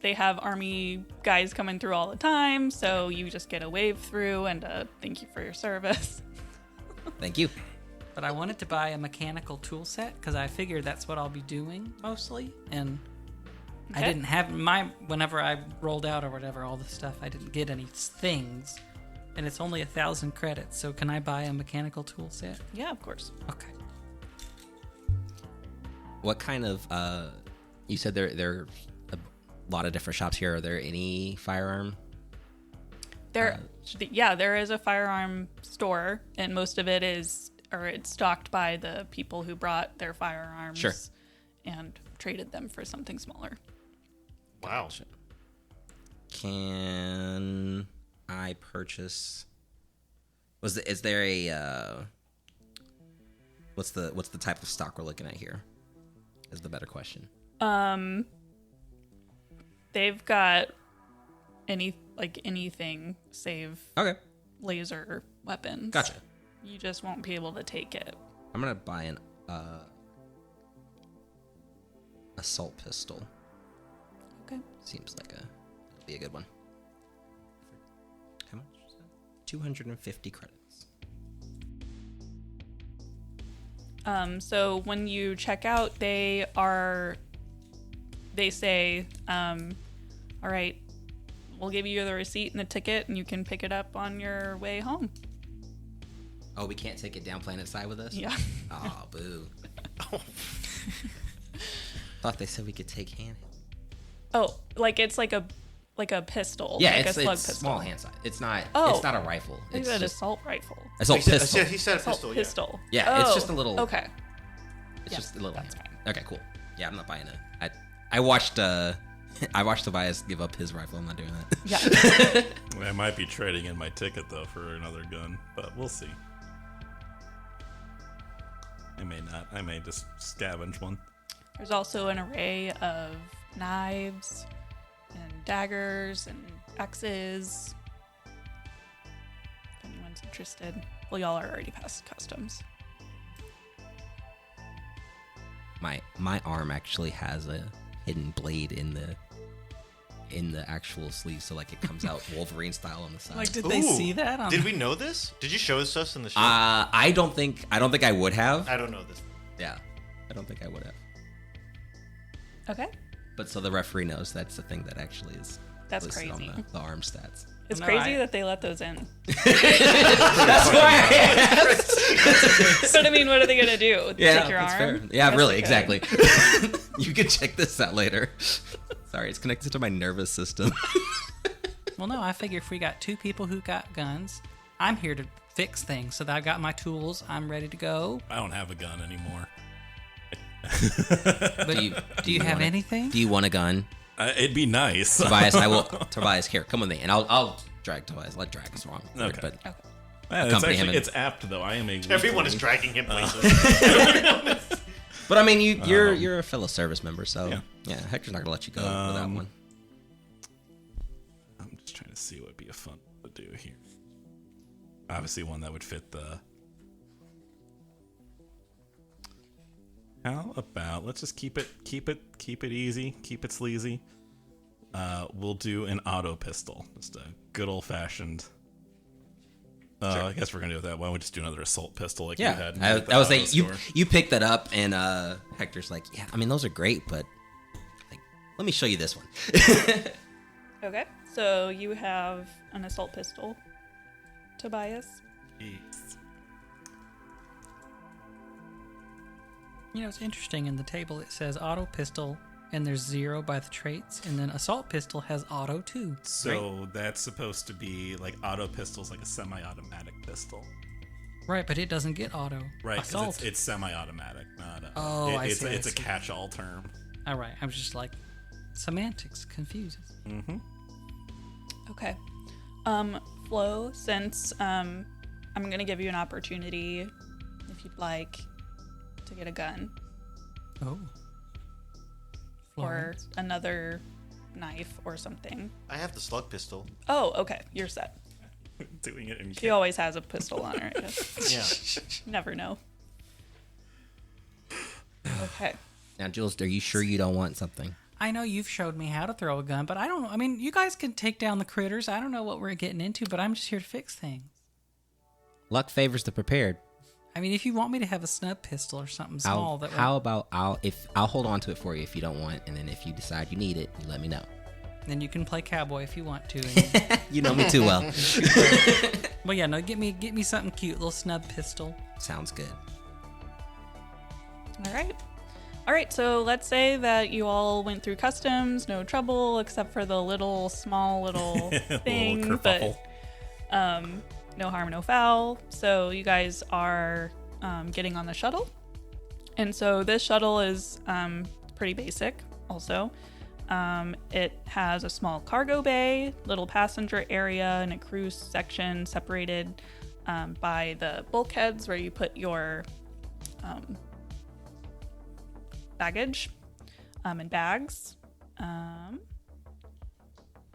Speaker 1: They have army guys coming through all the time, so you just get a wave through and thank you for your service.
Speaker 4: Thank you.
Speaker 5: but I wanted to buy a mechanical tool set because I figured that's what I'll be doing mostly, and I
Speaker 1: Okay.
Speaker 5: didn't have whenever I rolled out or whatever all the stuff. I didn't get any things, and it's only 1,000 credits. So can I buy a mechanical tool set?
Speaker 1: Yeah, of course.
Speaker 5: Okay.
Speaker 4: What kind of you said there are a lot of different shops here. Are there any firearm?
Speaker 1: There is a firearm store, and most of it it's stocked by the people who brought their firearms
Speaker 4: Sure.
Speaker 1: and traded them for something smaller.
Speaker 3: Wow.
Speaker 4: Can I purchase? Is there a what's the type of stock we're looking at here? Is the better question.
Speaker 1: They've got anything save
Speaker 4: Okay,
Speaker 1: laser weapons.
Speaker 4: gotcha.
Speaker 1: You just won't be able to take it.
Speaker 4: I'm gonna buy an assault pistol.
Speaker 1: Okay.
Speaker 4: Seems like it'll be a good one. How much is that? 250 credits.
Speaker 1: So when you check out, they say, all right, we'll give you the receipt and the ticket, and you can pick it up on your way home.
Speaker 4: Oh, we can't take it down planet side with us?
Speaker 1: Yeah.
Speaker 4: Oh, boo. Thought they said we could take hand.
Speaker 1: Oh, it's like a pistol.
Speaker 4: Yeah,
Speaker 1: like
Speaker 4: it's
Speaker 1: a slug
Speaker 4: it's
Speaker 1: pistol.
Speaker 4: small hand size. It's not
Speaker 1: Oh.
Speaker 4: it's not a rifle.
Speaker 1: I
Speaker 4: It's
Speaker 1: said
Speaker 4: just
Speaker 1: assault rifle.
Speaker 4: assault
Speaker 3: He said-
Speaker 4: pistol.
Speaker 3: He said a
Speaker 1: Assault
Speaker 3: pistol.
Speaker 1: pistol.
Speaker 4: Yeah, it's
Speaker 1: Oh,
Speaker 4: just a little.
Speaker 1: Okay.
Speaker 4: It's
Speaker 1: Yeah,
Speaker 4: just a little.
Speaker 1: that's
Speaker 4: hand.
Speaker 1: fine.
Speaker 4: Okay, cool. Yeah, I'm not buying it. I watched I watched Tobias give up his rifle. I'm not doing that.
Speaker 1: Yeah.
Speaker 2: I might be trading in my ticket though for another gun, but we'll see. I may not. I may just scavenge one.
Speaker 1: There's also an array of knives and daggers and axes. If anyone's interested. Well, y'all are already past customs.
Speaker 4: My arm actually has a hidden blade in the actual sleeve, so like it comes out Wolverine style on the side.
Speaker 5: Like, did they see that?
Speaker 3: Did we know this? Did you show us in the show?
Speaker 4: I don't think I would have.
Speaker 3: I don't know this.
Speaker 4: Yeah, I don't think I would have.
Speaker 1: Okay.
Speaker 4: But so the referee knows that's the thing that actually is
Speaker 1: That's
Speaker 4: listed
Speaker 1: crazy.
Speaker 4: on the arm stats.
Speaker 1: It's
Speaker 5: No,
Speaker 1: crazy
Speaker 5: I-
Speaker 1: that they let those in.
Speaker 4: That's why I asked.
Speaker 1: But I mean, what are they gonna do?
Speaker 4: Yeah,
Speaker 1: Take your
Speaker 4: that's
Speaker 1: arm?
Speaker 4: fair. Yeah,
Speaker 1: Guess
Speaker 4: really,
Speaker 1: they could.
Speaker 4: exactly. You can check this out later. Sorry, it's connected to my nervous system.
Speaker 5: Well, no, I figure if we got two people who got guns, I'm here to fix things. So that I've got my tools. I'm ready to go.
Speaker 2: I don't have a gun anymore.
Speaker 5: But do you have
Speaker 4: want it?
Speaker 5: anything?
Speaker 4: Do you want a gun?
Speaker 2: It'd be nice.
Speaker 4: Tobias, Tobias, here, come with me, and I'll drag Tobias. Let drag is wrong.
Speaker 2: Okay.
Speaker 4: But
Speaker 2: Man,
Speaker 4: accompany him in-
Speaker 2: it's apt though. I am a
Speaker 3: Everyone is
Speaker 2: weakling.
Speaker 3: dragging him places.
Speaker 4: But I mean, you're a fellow service member, so
Speaker 2: Yeah.
Speaker 4: yeah, Hector's not gonna let you go without one.
Speaker 2: I'm just trying to see what would be a fun to do here. Obviously, one that would fit the. How about let's just keep it easy, keep it sleazy. We'll do an auto pistol, just a good old fashioned. I guess we're gonna do it that. Why don't we just do another assault pistol like you
Speaker 4: Yeah,
Speaker 2: had?
Speaker 4: I
Speaker 2: at the
Speaker 4: was
Speaker 2: auto
Speaker 4: like, you
Speaker 2: store?
Speaker 4: you picked that up, and Hector's like, yeah, I mean those are great, but like, let me show you this one.
Speaker 1: Okay, so you have an assault pistol, Tobias.
Speaker 2: Jeez.
Speaker 5: You know, it's interesting. In the table, it says auto pistol, and there's 0 by the traits, and then assault pistol has auto too.
Speaker 2: So that's supposed to be like auto pistols, like a semi-automatic pistol,
Speaker 5: Right, but it doesn't get auto.
Speaker 2: right? Because
Speaker 5: Assault.
Speaker 2: it's semi-automatic, not.
Speaker 5: Oh, I see, I
Speaker 2: It's a
Speaker 5: see.
Speaker 2: catch-all term.
Speaker 5: All right, I was just like, semantics confuses.
Speaker 2: Mm-hmm.
Speaker 1: Okay. Flo, since I'm gonna give you an opportunity, if you'd like, to get a gun
Speaker 5: Oh.
Speaker 1: or
Speaker 5: Florynce.
Speaker 1: another knife or something.
Speaker 3: I have the slug pistol.
Speaker 1: Oh, okay, you're set.
Speaker 2: Doing it in.
Speaker 1: She always has a pistol on her. I guess.
Speaker 3: Yeah.
Speaker 1: Never know. Okay.
Speaker 4: Now, Jules, are you sure you don't want something?
Speaker 5: I know you've showed me how to throw a gun, but I don't know. I mean, you guys can take down the critters. I don't know what we're getting into, but I'm just here to fix things.
Speaker 4: Luck favors the prepared.
Speaker 5: I mean, if you want me to have a snub pistol or something small, that
Speaker 4: How about I'll hold on to it for you if you don't want, and then if you decide you need it, you let me know.
Speaker 5: then you can play cowboy if you want to. And,
Speaker 4: You know me too well.
Speaker 5: well, yeah, no, get me something cute, little snub pistol.
Speaker 4: Sounds good.
Speaker 1: All right, so let's say that you all went through customs, no trouble, except for the small little thing,
Speaker 2: Little kerfuffle.
Speaker 1: but no harm, no foul. So you guys are getting on the shuttle. And so this shuttle is pretty basic also. It has a small cargo bay, little passenger area, and a crew section separated by the bulkheads where you put your baggage and bags.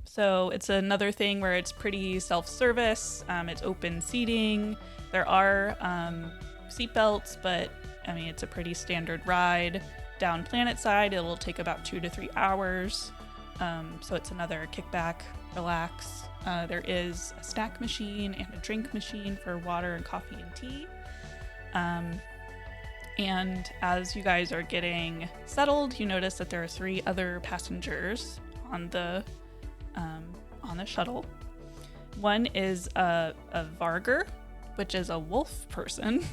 Speaker 1: So it's another thing where it's pretty self-service. It's open seating. There are seatbelts, but I mean, it's a pretty standard ride. Down planet side, it will take about 2 to 3 hours. So it's another kickback, relax. There is a snack machine and a drink machine for water and coffee and tea. And as you guys are getting settled, you notice that there are 3 other passengers on the shuttle. One is a Varger, which is a wolf person.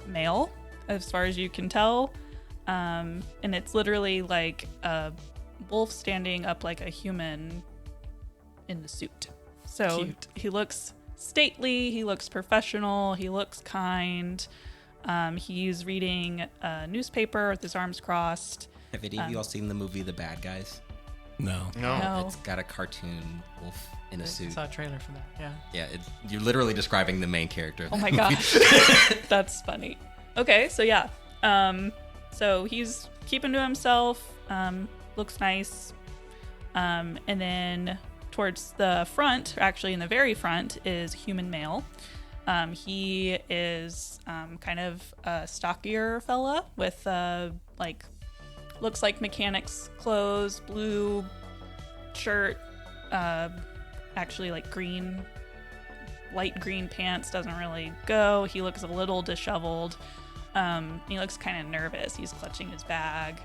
Speaker 1: Male, as far as you can tell. And it's literally like a wolf standing up like a human in the suit. So
Speaker 5: Cute.
Speaker 1: he looks stately, he looks professional, he looks kind. He's reading a newspaper with his arms crossed.
Speaker 4: Have any of you all seen the movie The Bad Guys?
Speaker 2: No.
Speaker 3: No.
Speaker 1: No.
Speaker 4: It's got a cartoon wolf in a
Speaker 5: I
Speaker 4: suit.
Speaker 5: saw a trailer for that. Yeah.
Speaker 4: Yeah, you're literally describing the main character. Of
Speaker 1: Oh
Speaker 4: that
Speaker 1: my
Speaker 4: movie.
Speaker 1: god. That's funny. Okay, so yeah. So he's keeping to himself. looks nice. And then towards the front, or actually in the very front, is human male. He is kind of a stockier fella with looks like mechanic's clothes, blue shirt, actually like light green pants, doesn't really go. He looks a little disheveled. He looks kind of nervous. He's clutching his bag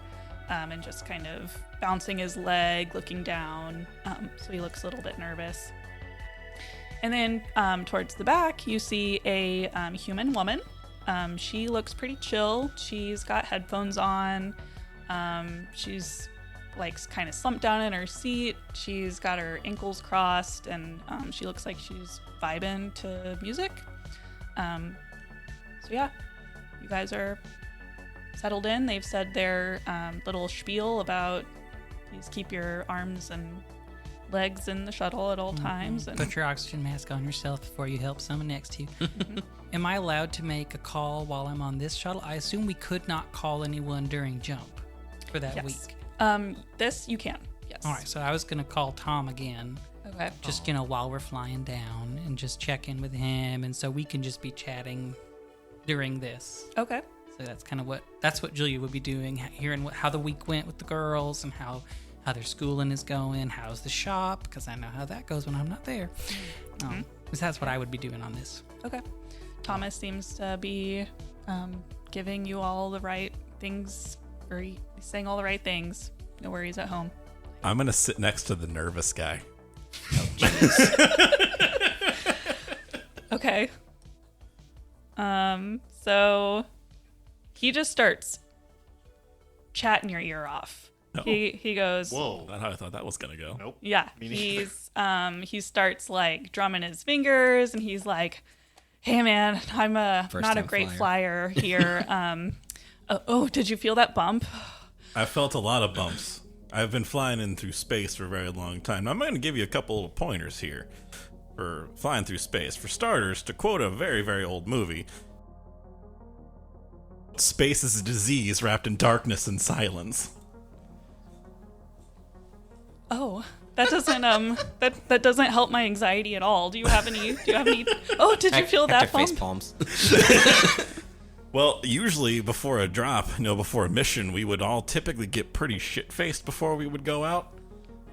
Speaker 1: and just kind of bouncing his leg, looking down. So he looks a little bit nervous. And then towards the back, you see a human woman. She looks pretty chill. She's got headphones on. She's like kind of slumped down in her seat. She's got her ankles crossed, and she looks like she's vibing to music. So yeah, you guys are settled in. They've said their little spiel about please keep your arms and legs in the shuttle at all times. And
Speaker 5: put your oxygen mask on yourself before you help someone next to you. Am I allowed to make a call while I'm on this shuttle? I assume we could not call anyone during jump for that week.
Speaker 1: This you can. Yes.
Speaker 5: All right, so I was going to call Tom again.
Speaker 1: Okay.
Speaker 5: Just, while we're flying down and just check in with him. And so we can just be chatting during this.
Speaker 1: Okay.
Speaker 5: So that's what Julia would be doing, hearing how the week went with the girls and how their schooling is going, how's the shop, because I know how that goes when I'm not there. So that's what I would be doing on this.
Speaker 1: Okay. Thomas seems to be giving you all the right things, or he's saying all the right things. No worries at home.
Speaker 2: I'm going to sit next to the nervous guy.
Speaker 1: Okay. So he just starts chatting your ear off.
Speaker 2: No.
Speaker 1: He goes,
Speaker 3: Whoa.
Speaker 2: Not how I thought that was going to go.
Speaker 3: Nope.
Speaker 1: yeah,
Speaker 3: Me neither.
Speaker 1: he starts like drumming his fingers, and he's like, hey man, I'm not a
Speaker 4: First-time
Speaker 1: great
Speaker 4: flyer.
Speaker 1: flyer here. Oh, did you feel that bump?
Speaker 2: I felt a lot of bumps. I've been flying in through space for a very long time. Now, I'm going to give you a couple of pointers here for flying through space. For starters, to quote a very, very old movie, space is a disease wrapped in darkness and silence.
Speaker 1: Oh, that doesn't that doesn't help my anxiety at all. Do you have any? Oh, did you feel that
Speaker 4: Hector face
Speaker 1: bump?
Speaker 4: palms.
Speaker 2: Well, usually before a drop, before a mission, we would all typically get pretty shit-faced before we would go out.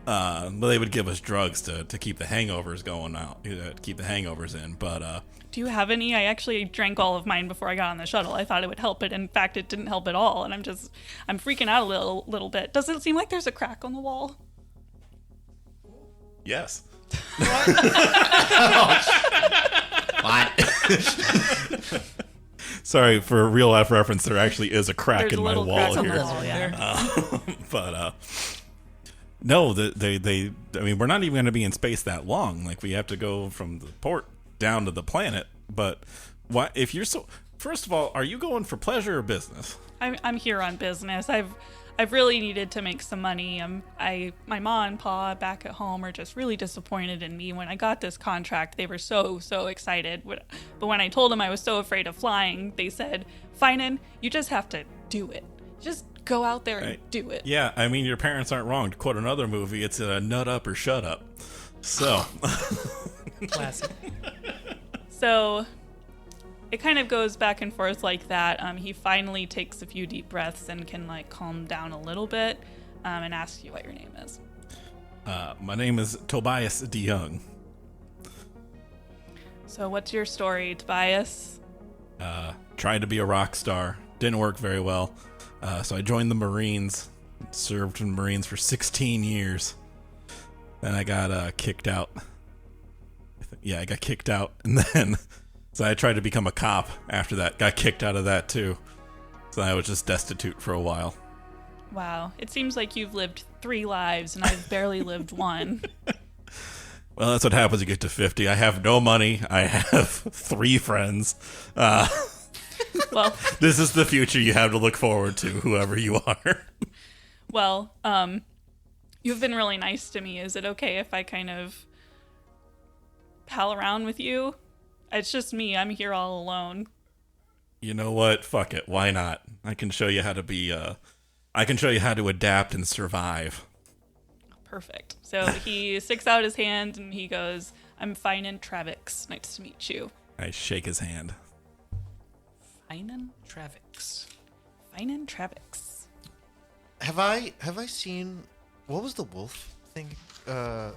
Speaker 2: But they would give us drugs to keep the hangovers going out, to keep the hangovers in. But
Speaker 1: Do you have any? I actually drank all of mine before I got on the shuttle. I thought it would help, but in fact, it didn't help at all. And I'm freaking out a little bit. Does it seem like there's a crack on the wall?
Speaker 2: yes.
Speaker 4: What?
Speaker 2: Sorry, for a real life reference, there actually is a crack
Speaker 1: There's
Speaker 2: in
Speaker 1: a
Speaker 2: my
Speaker 1: little
Speaker 2: wall
Speaker 1: crack on
Speaker 2: here.
Speaker 1: the wall, yeah.
Speaker 2: But no, they I mean, we're not even going to be in space that long. Like, we have to go from the port down to the planet. But why? If you're so, first of all, are you going for pleasure or business?
Speaker 1: I'm here on business. I've really needed to make some money. My mom and pa back at home are just really disappointed in me. When I got this contract, they were so excited. But when I told them I was so afraid of flying, they said, "Finan, you just have to do it. Just go out there and do it."
Speaker 2: Yeah, I mean, your parents aren't wrong. To quote another movie, it's a nut up or shut up. So,
Speaker 5: Classic.
Speaker 1: So it kind of goes back and forth like that. He finally takes a few deep breaths and can like calm down a little bit and asks you what your name is.
Speaker 2: my name is Tobias DeYoung.
Speaker 1: So what's your story, Tobias?
Speaker 2: Tried to be a rock star. Didn't work very well. So I joined the Marines. Served in the Marines for 16 years. Then I got kicked out. I got kicked out. And then so I tried to become a cop after that. Got kicked out of that too. So I was just destitute for a while.
Speaker 1: Wow. It seems like you've lived 3 lives and I've barely lived 1.
Speaker 2: Well, that's what happens when you get to 50. I have no money. I have 3 friends.
Speaker 1: Well,
Speaker 2: This is the future you have to look forward to, whoever you are.
Speaker 1: well, you've been really nice to me. Is it okay if I kind of pal around with you? It's just me. I'm here all alone.
Speaker 2: You know what? Fuck it. Why not? I can show you how to be I can show you how to adapt and survive.
Speaker 1: Perfect. So he sticks out his hand and he goes, I'm Finan Travix. Nice to meet you.
Speaker 2: I shake his hand.
Speaker 5: Finan Travix.
Speaker 1: Finan Travix.
Speaker 3: Have I seen what was the wolf thing? The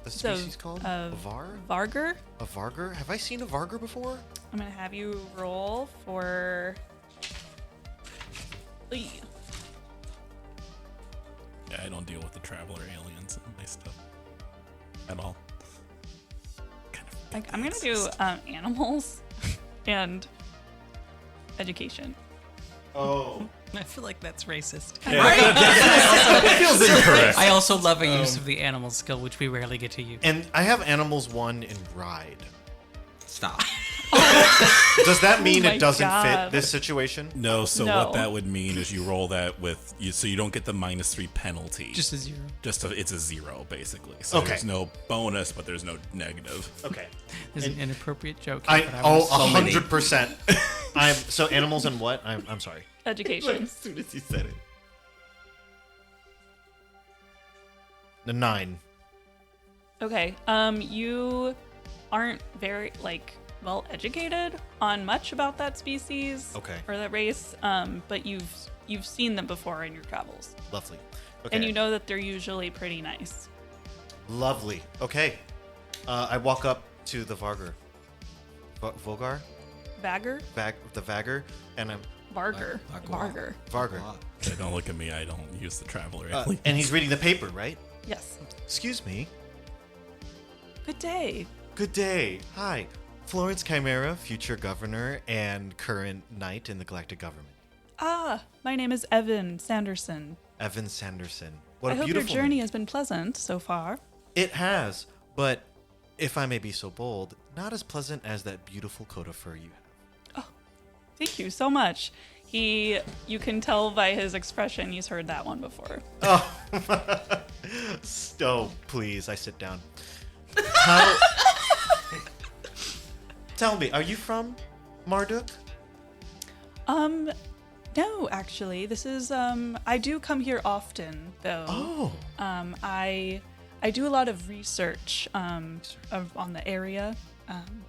Speaker 3: species called a
Speaker 1: Varger?
Speaker 3: A varger? Have I seen a varger before?
Speaker 1: I'm going to have you roll for... Lee.
Speaker 2: Yeah, I don't deal with the traveler aliens and my stuff at all.
Speaker 1: I'm going to do animals and education.
Speaker 3: Oh.
Speaker 5: I feel like that's racist.
Speaker 2: It feels incorrect.
Speaker 5: I also love a use of the animal skill, which we rarely get to use.
Speaker 3: And I have animals 1 in ride.
Speaker 4: Stop.
Speaker 3: Does that mean
Speaker 1: my
Speaker 3: it doesn't fit
Speaker 1: God.
Speaker 3: this situation?
Speaker 2: No, so
Speaker 1: No.
Speaker 2: what that would mean is you roll that with you, so you don't get the -3 penalty.
Speaker 5: Just a 0.
Speaker 2: It's a 0 basically. So
Speaker 3: Okay.
Speaker 2: there's no bonus, but there's no negative.
Speaker 3: Okay.
Speaker 5: There's an inappropriate joke.
Speaker 3: I
Speaker 5: here, but I won't-
Speaker 3: 100%. I'm so animals and what? I'm sorry.
Speaker 1: Education.
Speaker 3: soon as he said it. The 9.
Speaker 1: Okay. You aren't very well educated on much about that species
Speaker 3: Okay.
Speaker 1: or that race, but you've seen them before in your travels,
Speaker 3: Lovely. Okay.
Speaker 1: and you know that they're usually pretty nice.
Speaker 3: Lovely. Okay. I walk up to the Varger. Vogar?
Speaker 1: Bagger,
Speaker 3: The Vagger, and I'm
Speaker 1: Varger, Varger.
Speaker 3: Varger.
Speaker 2: Yeah, don't look at me. I don't use the traveler alien.
Speaker 3: And he's reading the paper, right?
Speaker 1: Yes.
Speaker 3: Excuse me.
Speaker 1: Good day.
Speaker 3: Good day. Hi. Florynce Khimæra, future governor and current knight in the galactic government.
Speaker 1: My name is Evan Sanderson.
Speaker 3: Evan Sanderson. What
Speaker 1: I
Speaker 3: a
Speaker 1: hope your
Speaker 3: beautiful
Speaker 1: journey
Speaker 3: name.
Speaker 1: has been pleasant so far.
Speaker 3: It has, but if I may be so bold, not as pleasant as that beautiful coat of fur you have.
Speaker 1: Thank you so much. You can tell by his expression he's heard that one before.
Speaker 3: Oh, please, I sit down. How... Tell me, are you from Marduk?
Speaker 1: No, actually. This is I do come here often though.
Speaker 3: Oh.
Speaker 1: I do a lot of research on the area.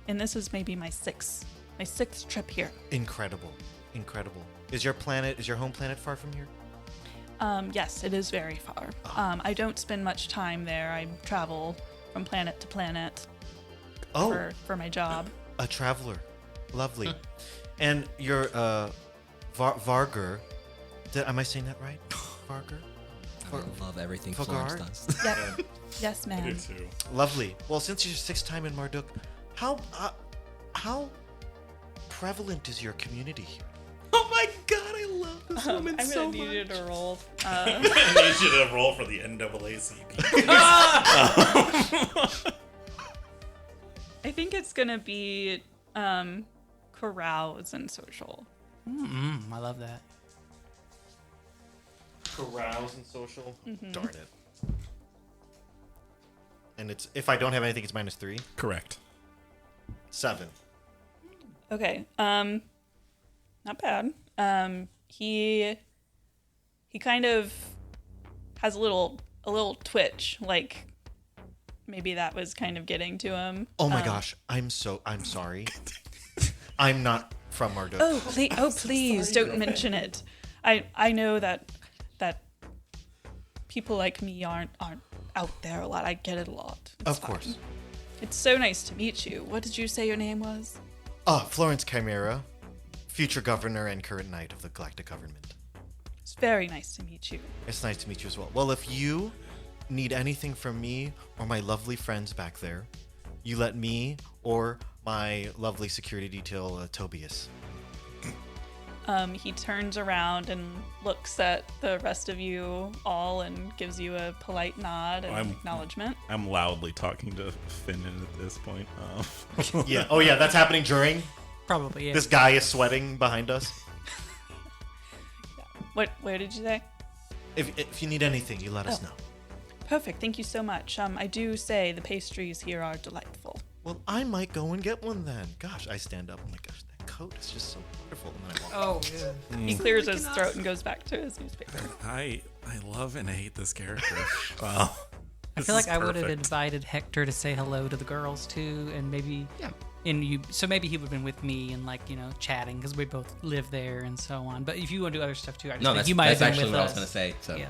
Speaker 1: And this is maybe my sixth trip here.
Speaker 3: Incredible. Is your home planet far from here?
Speaker 1: Yes, it is very far. I don't spend much time there. I travel from planet to planet for my job.
Speaker 3: A traveler. Lovely. And you're Varger. Am I saying that right? Varger?
Speaker 4: I love everything
Speaker 3: Vagar?
Speaker 4: Florynce does.
Speaker 1: Yep. Yes,
Speaker 2: I
Speaker 1: ma'am.
Speaker 2: do too.
Speaker 3: Lovely. Well, since it's your 6th time in Marduk, how prevalent is your community here? Oh my god, I love this woman
Speaker 1: I'm
Speaker 3: so
Speaker 1: gonna need you
Speaker 3: much.
Speaker 1: to roll.
Speaker 2: I need you to roll for the NAACP.
Speaker 1: I think it's gonna be carouse and social.
Speaker 5: I love that.
Speaker 3: Carouse and social. Darn it. And it's if I don't have anything, it's -3.
Speaker 2: Correct.
Speaker 3: 7.
Speaker 1: Okay. Not bad. He kind of has a little twitch, like maybe that was kind of getting to him.
Speaker 3: Oh my gosh, I'm sorry. I'm not from Marduk.
Speaker 1: Please don't mention it. I know that people like me aren't out there a lot. I get it a lot. It's
Speaker 3: Of
Speaker 1: fine.
Speaker 3: course.
Speaker 1: It's so nice to meet you. What did you say your name was?
Speaker 3: Florynce Khimæra, future governor and current knight of the galactic government.
Speaker 1: It's very nice to meet you.
Speaker 3: It's nice to meet you as well. Well, if you need anything from me or my lovely friends back there, you let me or my lovely security detail, Tobias.
Speaker 1: He turns around and looks at the rest of you all and gives you a polite nod and acknowledgement.
Speaker 2: I'm loudly talking to Finnan at this point.
Speaker 3: Yeah. Oh, yeah. That's happening during.
Speaker 5: Probably, yeah.
Speaker 3: This guy is sweating behind us.
Speaker 1: Where did you say?
Speaker 3: If you need anything, you let us know.
Speaker 1: Perfect. Thank you so much. I do say the pastries here are delightful.
Speaker 3: Well, I might go and get one then. Gosh, I stand up. Oh my gosh, thank coat is just so wonderful. And then I walk
Speaker 5: Oh, yeah.
Speaker 1: He clears his throat and goes back to his newspaper.
Speaker 2: I love and hate this character. Wow.
Speaker 5: I feel like I would have invited Hector to say hello to the girls too, and maybe so maybe he would have been with me and chatting because we both live there and so on. But if you want to do other stuff too, I just think you might have been
Speaker 4: actually
Speaker 5: with
Speaker 4: what
Speaker 5: us.
Speaker 4: I was gonna say. So
Speaker 5: Yeah.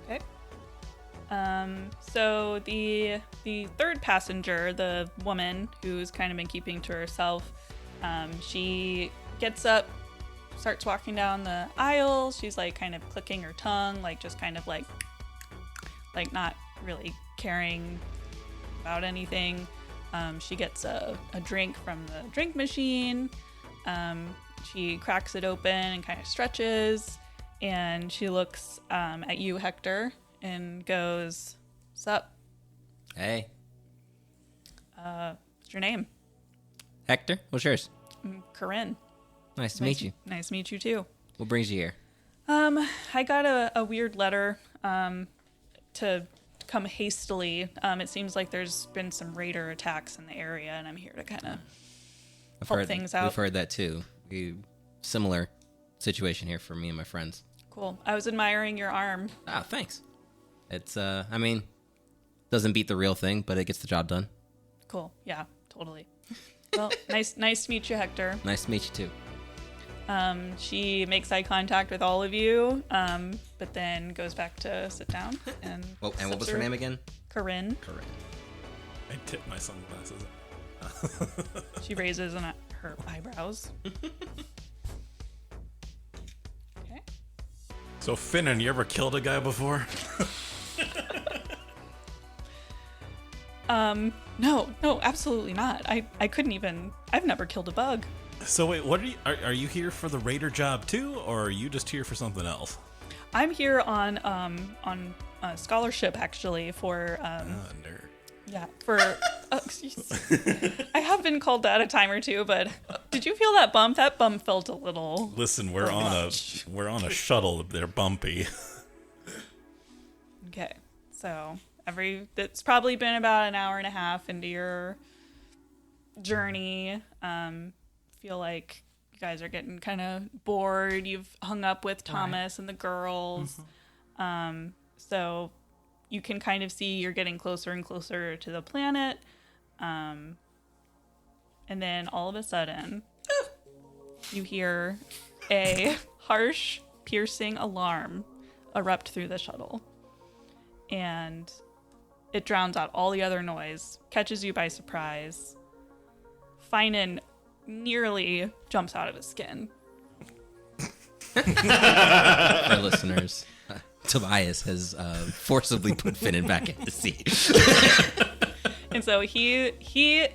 Speaker 1: Okay. So the third passenger, the woman who's kind of been keeping to herself, she gets up, starts walking down the aisle. She's like kind of clicking her tongue, like just kind of like not really caring about anything. She gets a drink from the drink machine. She cracks it open and kind of stretches, and she looks at you, Hector, and goes, "Sup?
Speaker 4: hey,
Speaker 1: What's your name?"
Speaker 4: Hector, what's yours?
Speaker 1: Corinne.
Speaker 4: Nice to meet you.
Speaker 1: Nice to meet you too.
Speaker 4: What brings you here?
Speaker 1: I got a weird letter to come hastily. It seems like there's been some raider attacks in the area, and I'm here to kind of help things out.
Speaker 4: We've heard that too. Similar situation here for me and my friends.
Speaker 1: Cool. I was admiring your arm.
Speaker 4: Ah, thanks. It's doesn't beat the real thing, but it gets the job done.
Speaker 1: Cool. Yeah, totally. Well, nice to meet you, Hector.
Speaker 4: Nice to meet you too.
Speaker 1: She makes eye contact with all of you, but then goes back to sit down. And
Speaker 4: And what was her name again?
Speaker 1: Corinne.
Speaker 4: Corinne.
Speaker 2: I tip my sunglasses.
Speaker 1: She raises her eyebrows. Okay.
Speaker 2: So, Finnan, you ever killed a guy before?
Speaker 1: No, absolutely not. I couldn't even. I've never killed a bug.
Speaker 2: So wait, what are you here for the raider job too, or are you just here for something else?
Speaker 1: I'm here on a scholarship actually for
Speaker 2: Nerd.
Speaker 1: yeah for. Excuse. I have been called that a time or two, but did you feel that bump? That bump felt a little.
Speaker 2: Listen, we're on a shuttle. They're bumpy.
Speaker 1: Okay, so it's probably been about an hour and a half into your journey. Feel like you guys are getting kind of bored. You've hung up with Thomas and the girls. So you can kind of see you're getting closer and closer to the planet. And then all of a sudden, you hear a harsh, piercing alarm erupt through the shuttle. And it drowns out all the other noise, catches you by surprise. Finan nearly jumps out of his skin.
Speaker 4: For listeners, Tobias has forcibly put Finnan back in the seat.
Speaker 1: And so he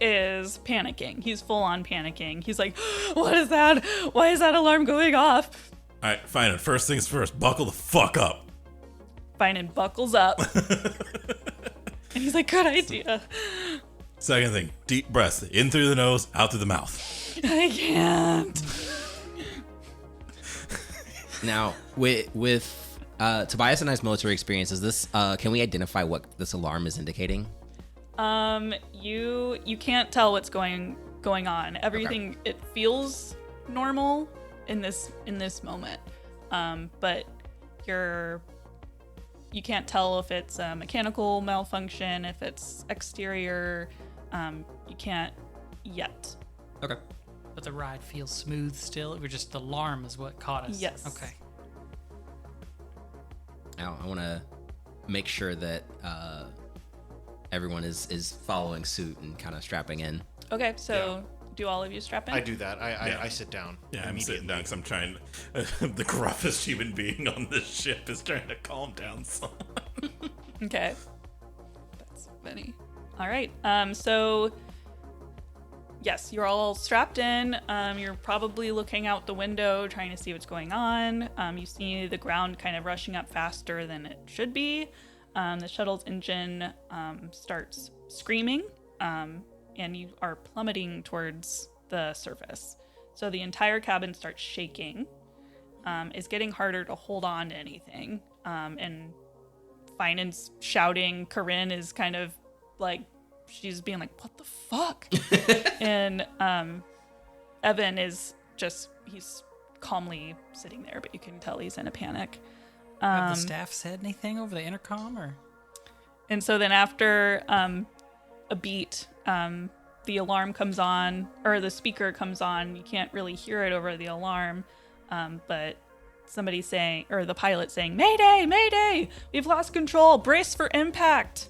Speaker 1: is panicking. He's full on panicking. He's like, "What is that? Why is that alarm going off?"
Speaker 2: All right, fine. First things first. Buckle the fuck up.
Speaker 1: Finan buckles up. And he's like, "Good idea."
Speaker 2: Second thing, deep breaths. In through the nose, out through the mouth.
Speaker 1: I can't.
Speaker 4: Now, with Tobias and I's military experience, is this? Can we identify what this alarm is indicating?
Speaker 1: You can't tell what's going on. Everything it feels normal in this moment, but you can't tell if it's a mechanical malfunction, if it's exterior. You can't yet.
Speaker 4: Okay.
Speaker 5: But the ride feels smooth still. It was just the alarm is what caught us.
Speaker 1: Yes.
Speaker 5: Okay.
Speaker 4: Now, I want to make sure that everyone is following suit and kind of strapping in.
Speaker 1: Okay, so do all of you strap in?
Speaker 3: I do that.
Speaker 2: Yeah.
Speaker 3: I sit down.
Speaker 2: Yeah, I'm sitting
Speaker 3: immediately.
Speaker 2: down because I'm trying. The gruffest human being on this ship is trying to calm down someone.
Speaker 1: Okay. That's funny. All right. So yes, you're all strapped in. You're probably looking out the window, trying to see what's going on. You see the ground kind of rushing up faster than it should be. The shuttle's engine starts screaming, and you are plummeting towards the surface. So the entire cabin starts shaking. It's getting harder to hold on to anything. And Finan's shouting. Corinne is kind of like, she's being like, "What the fuck?" And Evan is he's calmly sitting there, but you can tell he's in a panic.
Speaker 5: Have the staff said anything over the intercom, or?
Speaker 1: And so then after a beat, the alarm comes on, or the speaker comes on. You can't really hear it over the alarm, but somebody saying, or the pilot saying, "Mayday, mayday! We've lost control. Brace for impact."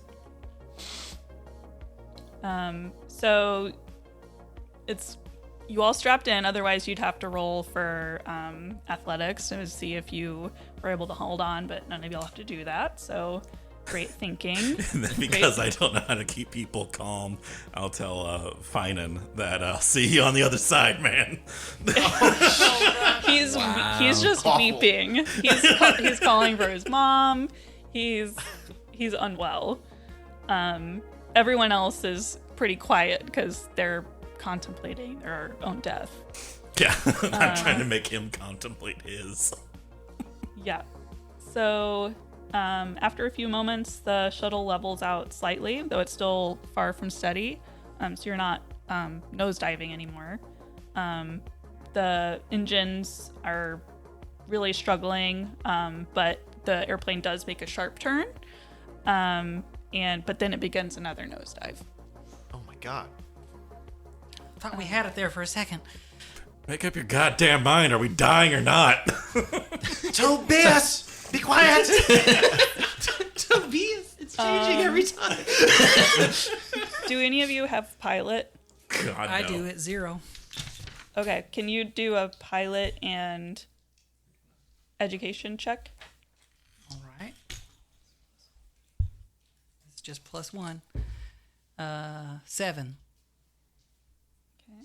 Speaker 1: So it's you all strapped in. Otherwise, you'd have to roll for athletics to see if you were able to hold on. But none of y'all have to do that. So great thinking.
Speaker 2: And then because I don't know how to keep people calm, I'll tell Finan that I'll see you on the other side, man.
Speaker 1: He's just weeping. He's calling for his mom. He's unwell. Everyone else is pretty quiet because they're contemplating their own death.
Speaker 2: Yeah, I'm trying to make him contemplate his.
Speaker 1: Yeah. So after a few moments, the shuttle levels out slightly, though it's still far from steady. So you're not nosediving anymore. The engines are really struggling, but the airplane does make a sharp turn. But then it begins another nosedive.
Speaker 3: Oh my god.
Speaker 5: Thought we had it there for a second.
Speaker 2: Make up your goddamn mind. Are we dying or not?
Speaker 3: Tobias! Be quiet!
Speaker 4: Tobias, it's changing every time.
Speaker 1: Do any of you have pilot?
Speaker 2: God,
Speaker 5: I
Speaker 2: no.
Speaker 5: do at 0.
Speaker 1: Okay, can you do a pilot and education check?
Speaker 5: All right. It's just +1. 7.
Speaker 1: Okay.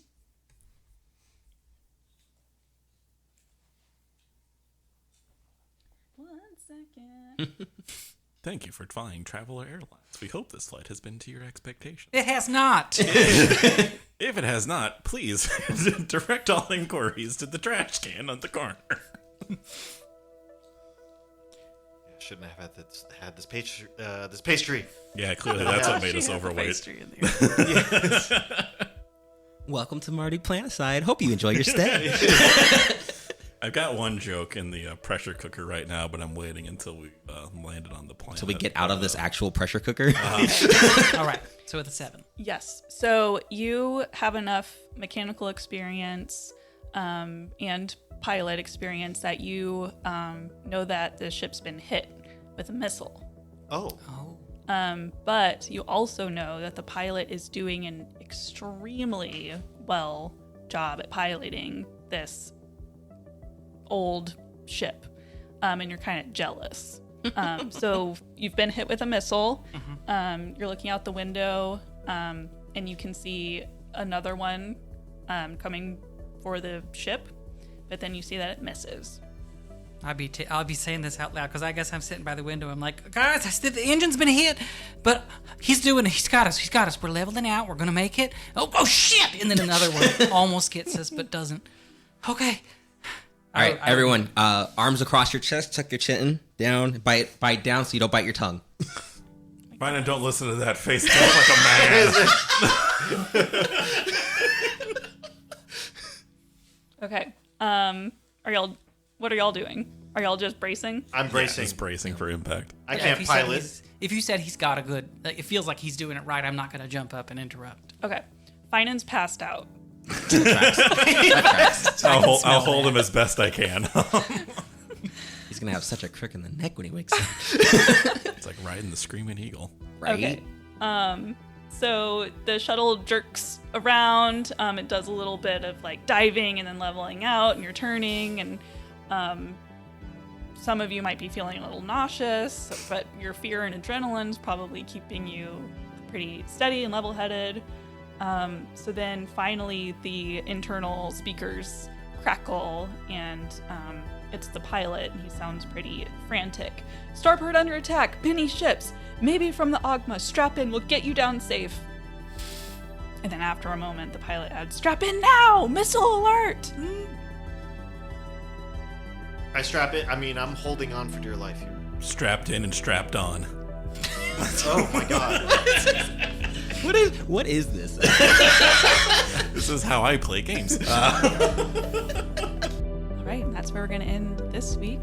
Speaker 1: One second.
Speaker 2: Thank you for flying Traveler Airlines. We hope this flight has been to your expectations.
Speaker 5: It has not.
Speaker 2: If it has not, please direct all inquiries to the trash can on the corner.
Speaker 3: Shouldn't have had this pastry.
Speaker 2: Yeah, clearly that's what made us overweight.
Speaker 4: Welcome to Marduk Planetside. Hope you enjoy your stay.
Speaker 2: I've got one joke in the pressure cooker right now, but I'm waiting until we landed on the planet.
Speaker 4: So we get out of this actual pressure cooker.
Speaker 5: All right. So with a 7.
Speaker 1: Yes. So you have enough mechanical experience and pilot experience that you know that the ship's been hit with a missile.
Speaker 3: Oh.
Speaker 1: But you also know that the pilot is doing an extremely well job at piloting this old ship, and you're kind of jealous. So you've been hit with a missile. You're looking out the window, and you can see another one coming for the ship, but then you see that it misses.
Speaker 5: I'll be saying this out loud because I guess I'm sitting by the window. I'm like, guys, the engine's been hit, but he's doing it. He's got us. We're leveling out. We're gonna make it. Oh shit! And then another one almost gets us, but doesn't. Okay.
Speaker 4: All right, everyone, arms across your chest, tuck your chin down, bite down so you don't bite your tongue.
Speaker 2: Fine, and don't listen to that face talk like a man.
Speaker 1: Okay. What are y'all doing? Are y'all just bracing?
Speaker 3: I'm bracing.
Speaker 2: He's bracing for impact.
Speaker 3: I can't pilot.
Speaker 5: If you said he's got a good, like, it feels like he's doing it right, I'm not gonna jump up and interrupt.
Speaker 1: Okay. Finan's passed out.
Speaker 2: I'll hold him as best I can.
Speaker 4: He's gonna have such a crook in the neck when he wakes up.
Speaker 2: It's like riding the screaming eagle.
Speaker 4: Right?
Speaker 1: Okay. So the shuttle jerks around. It does a little bit of like diving and then leveling out, and you're turning, and some of you might be feeling a little nauseous, but your fear and adrenaline's probably keeping you pretty steady and level-headed. So then finally the internal speakers crackle, and it's the pilot, and he sounds pretty frantic. Starboard under attack, penny ships, maybe from the Ogma, strap in, we'll get you down safe. And then after a moment, the pilot adds, strap in now, missile alert!
Speaker 3: I strap it. I mean, I'm holding on for dear life here.
Speaker 2: Strapped in and strapped on.
Speaker 3: Oh my god.
Speaker 4: What is this?
Speaker 2: This is how I play games.
Speaker 1: All right, and that's where we're going to end this week.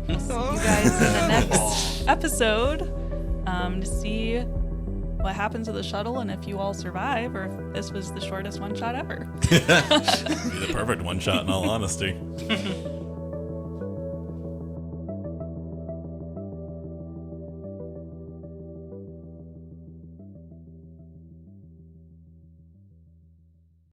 Speaker 1: We'll see you guys in the next episode to see what happens to the shuttle and if you all survive or if this was the shortest one shot ever.
Speaker 2: Be the perfect one shot, in all honesty.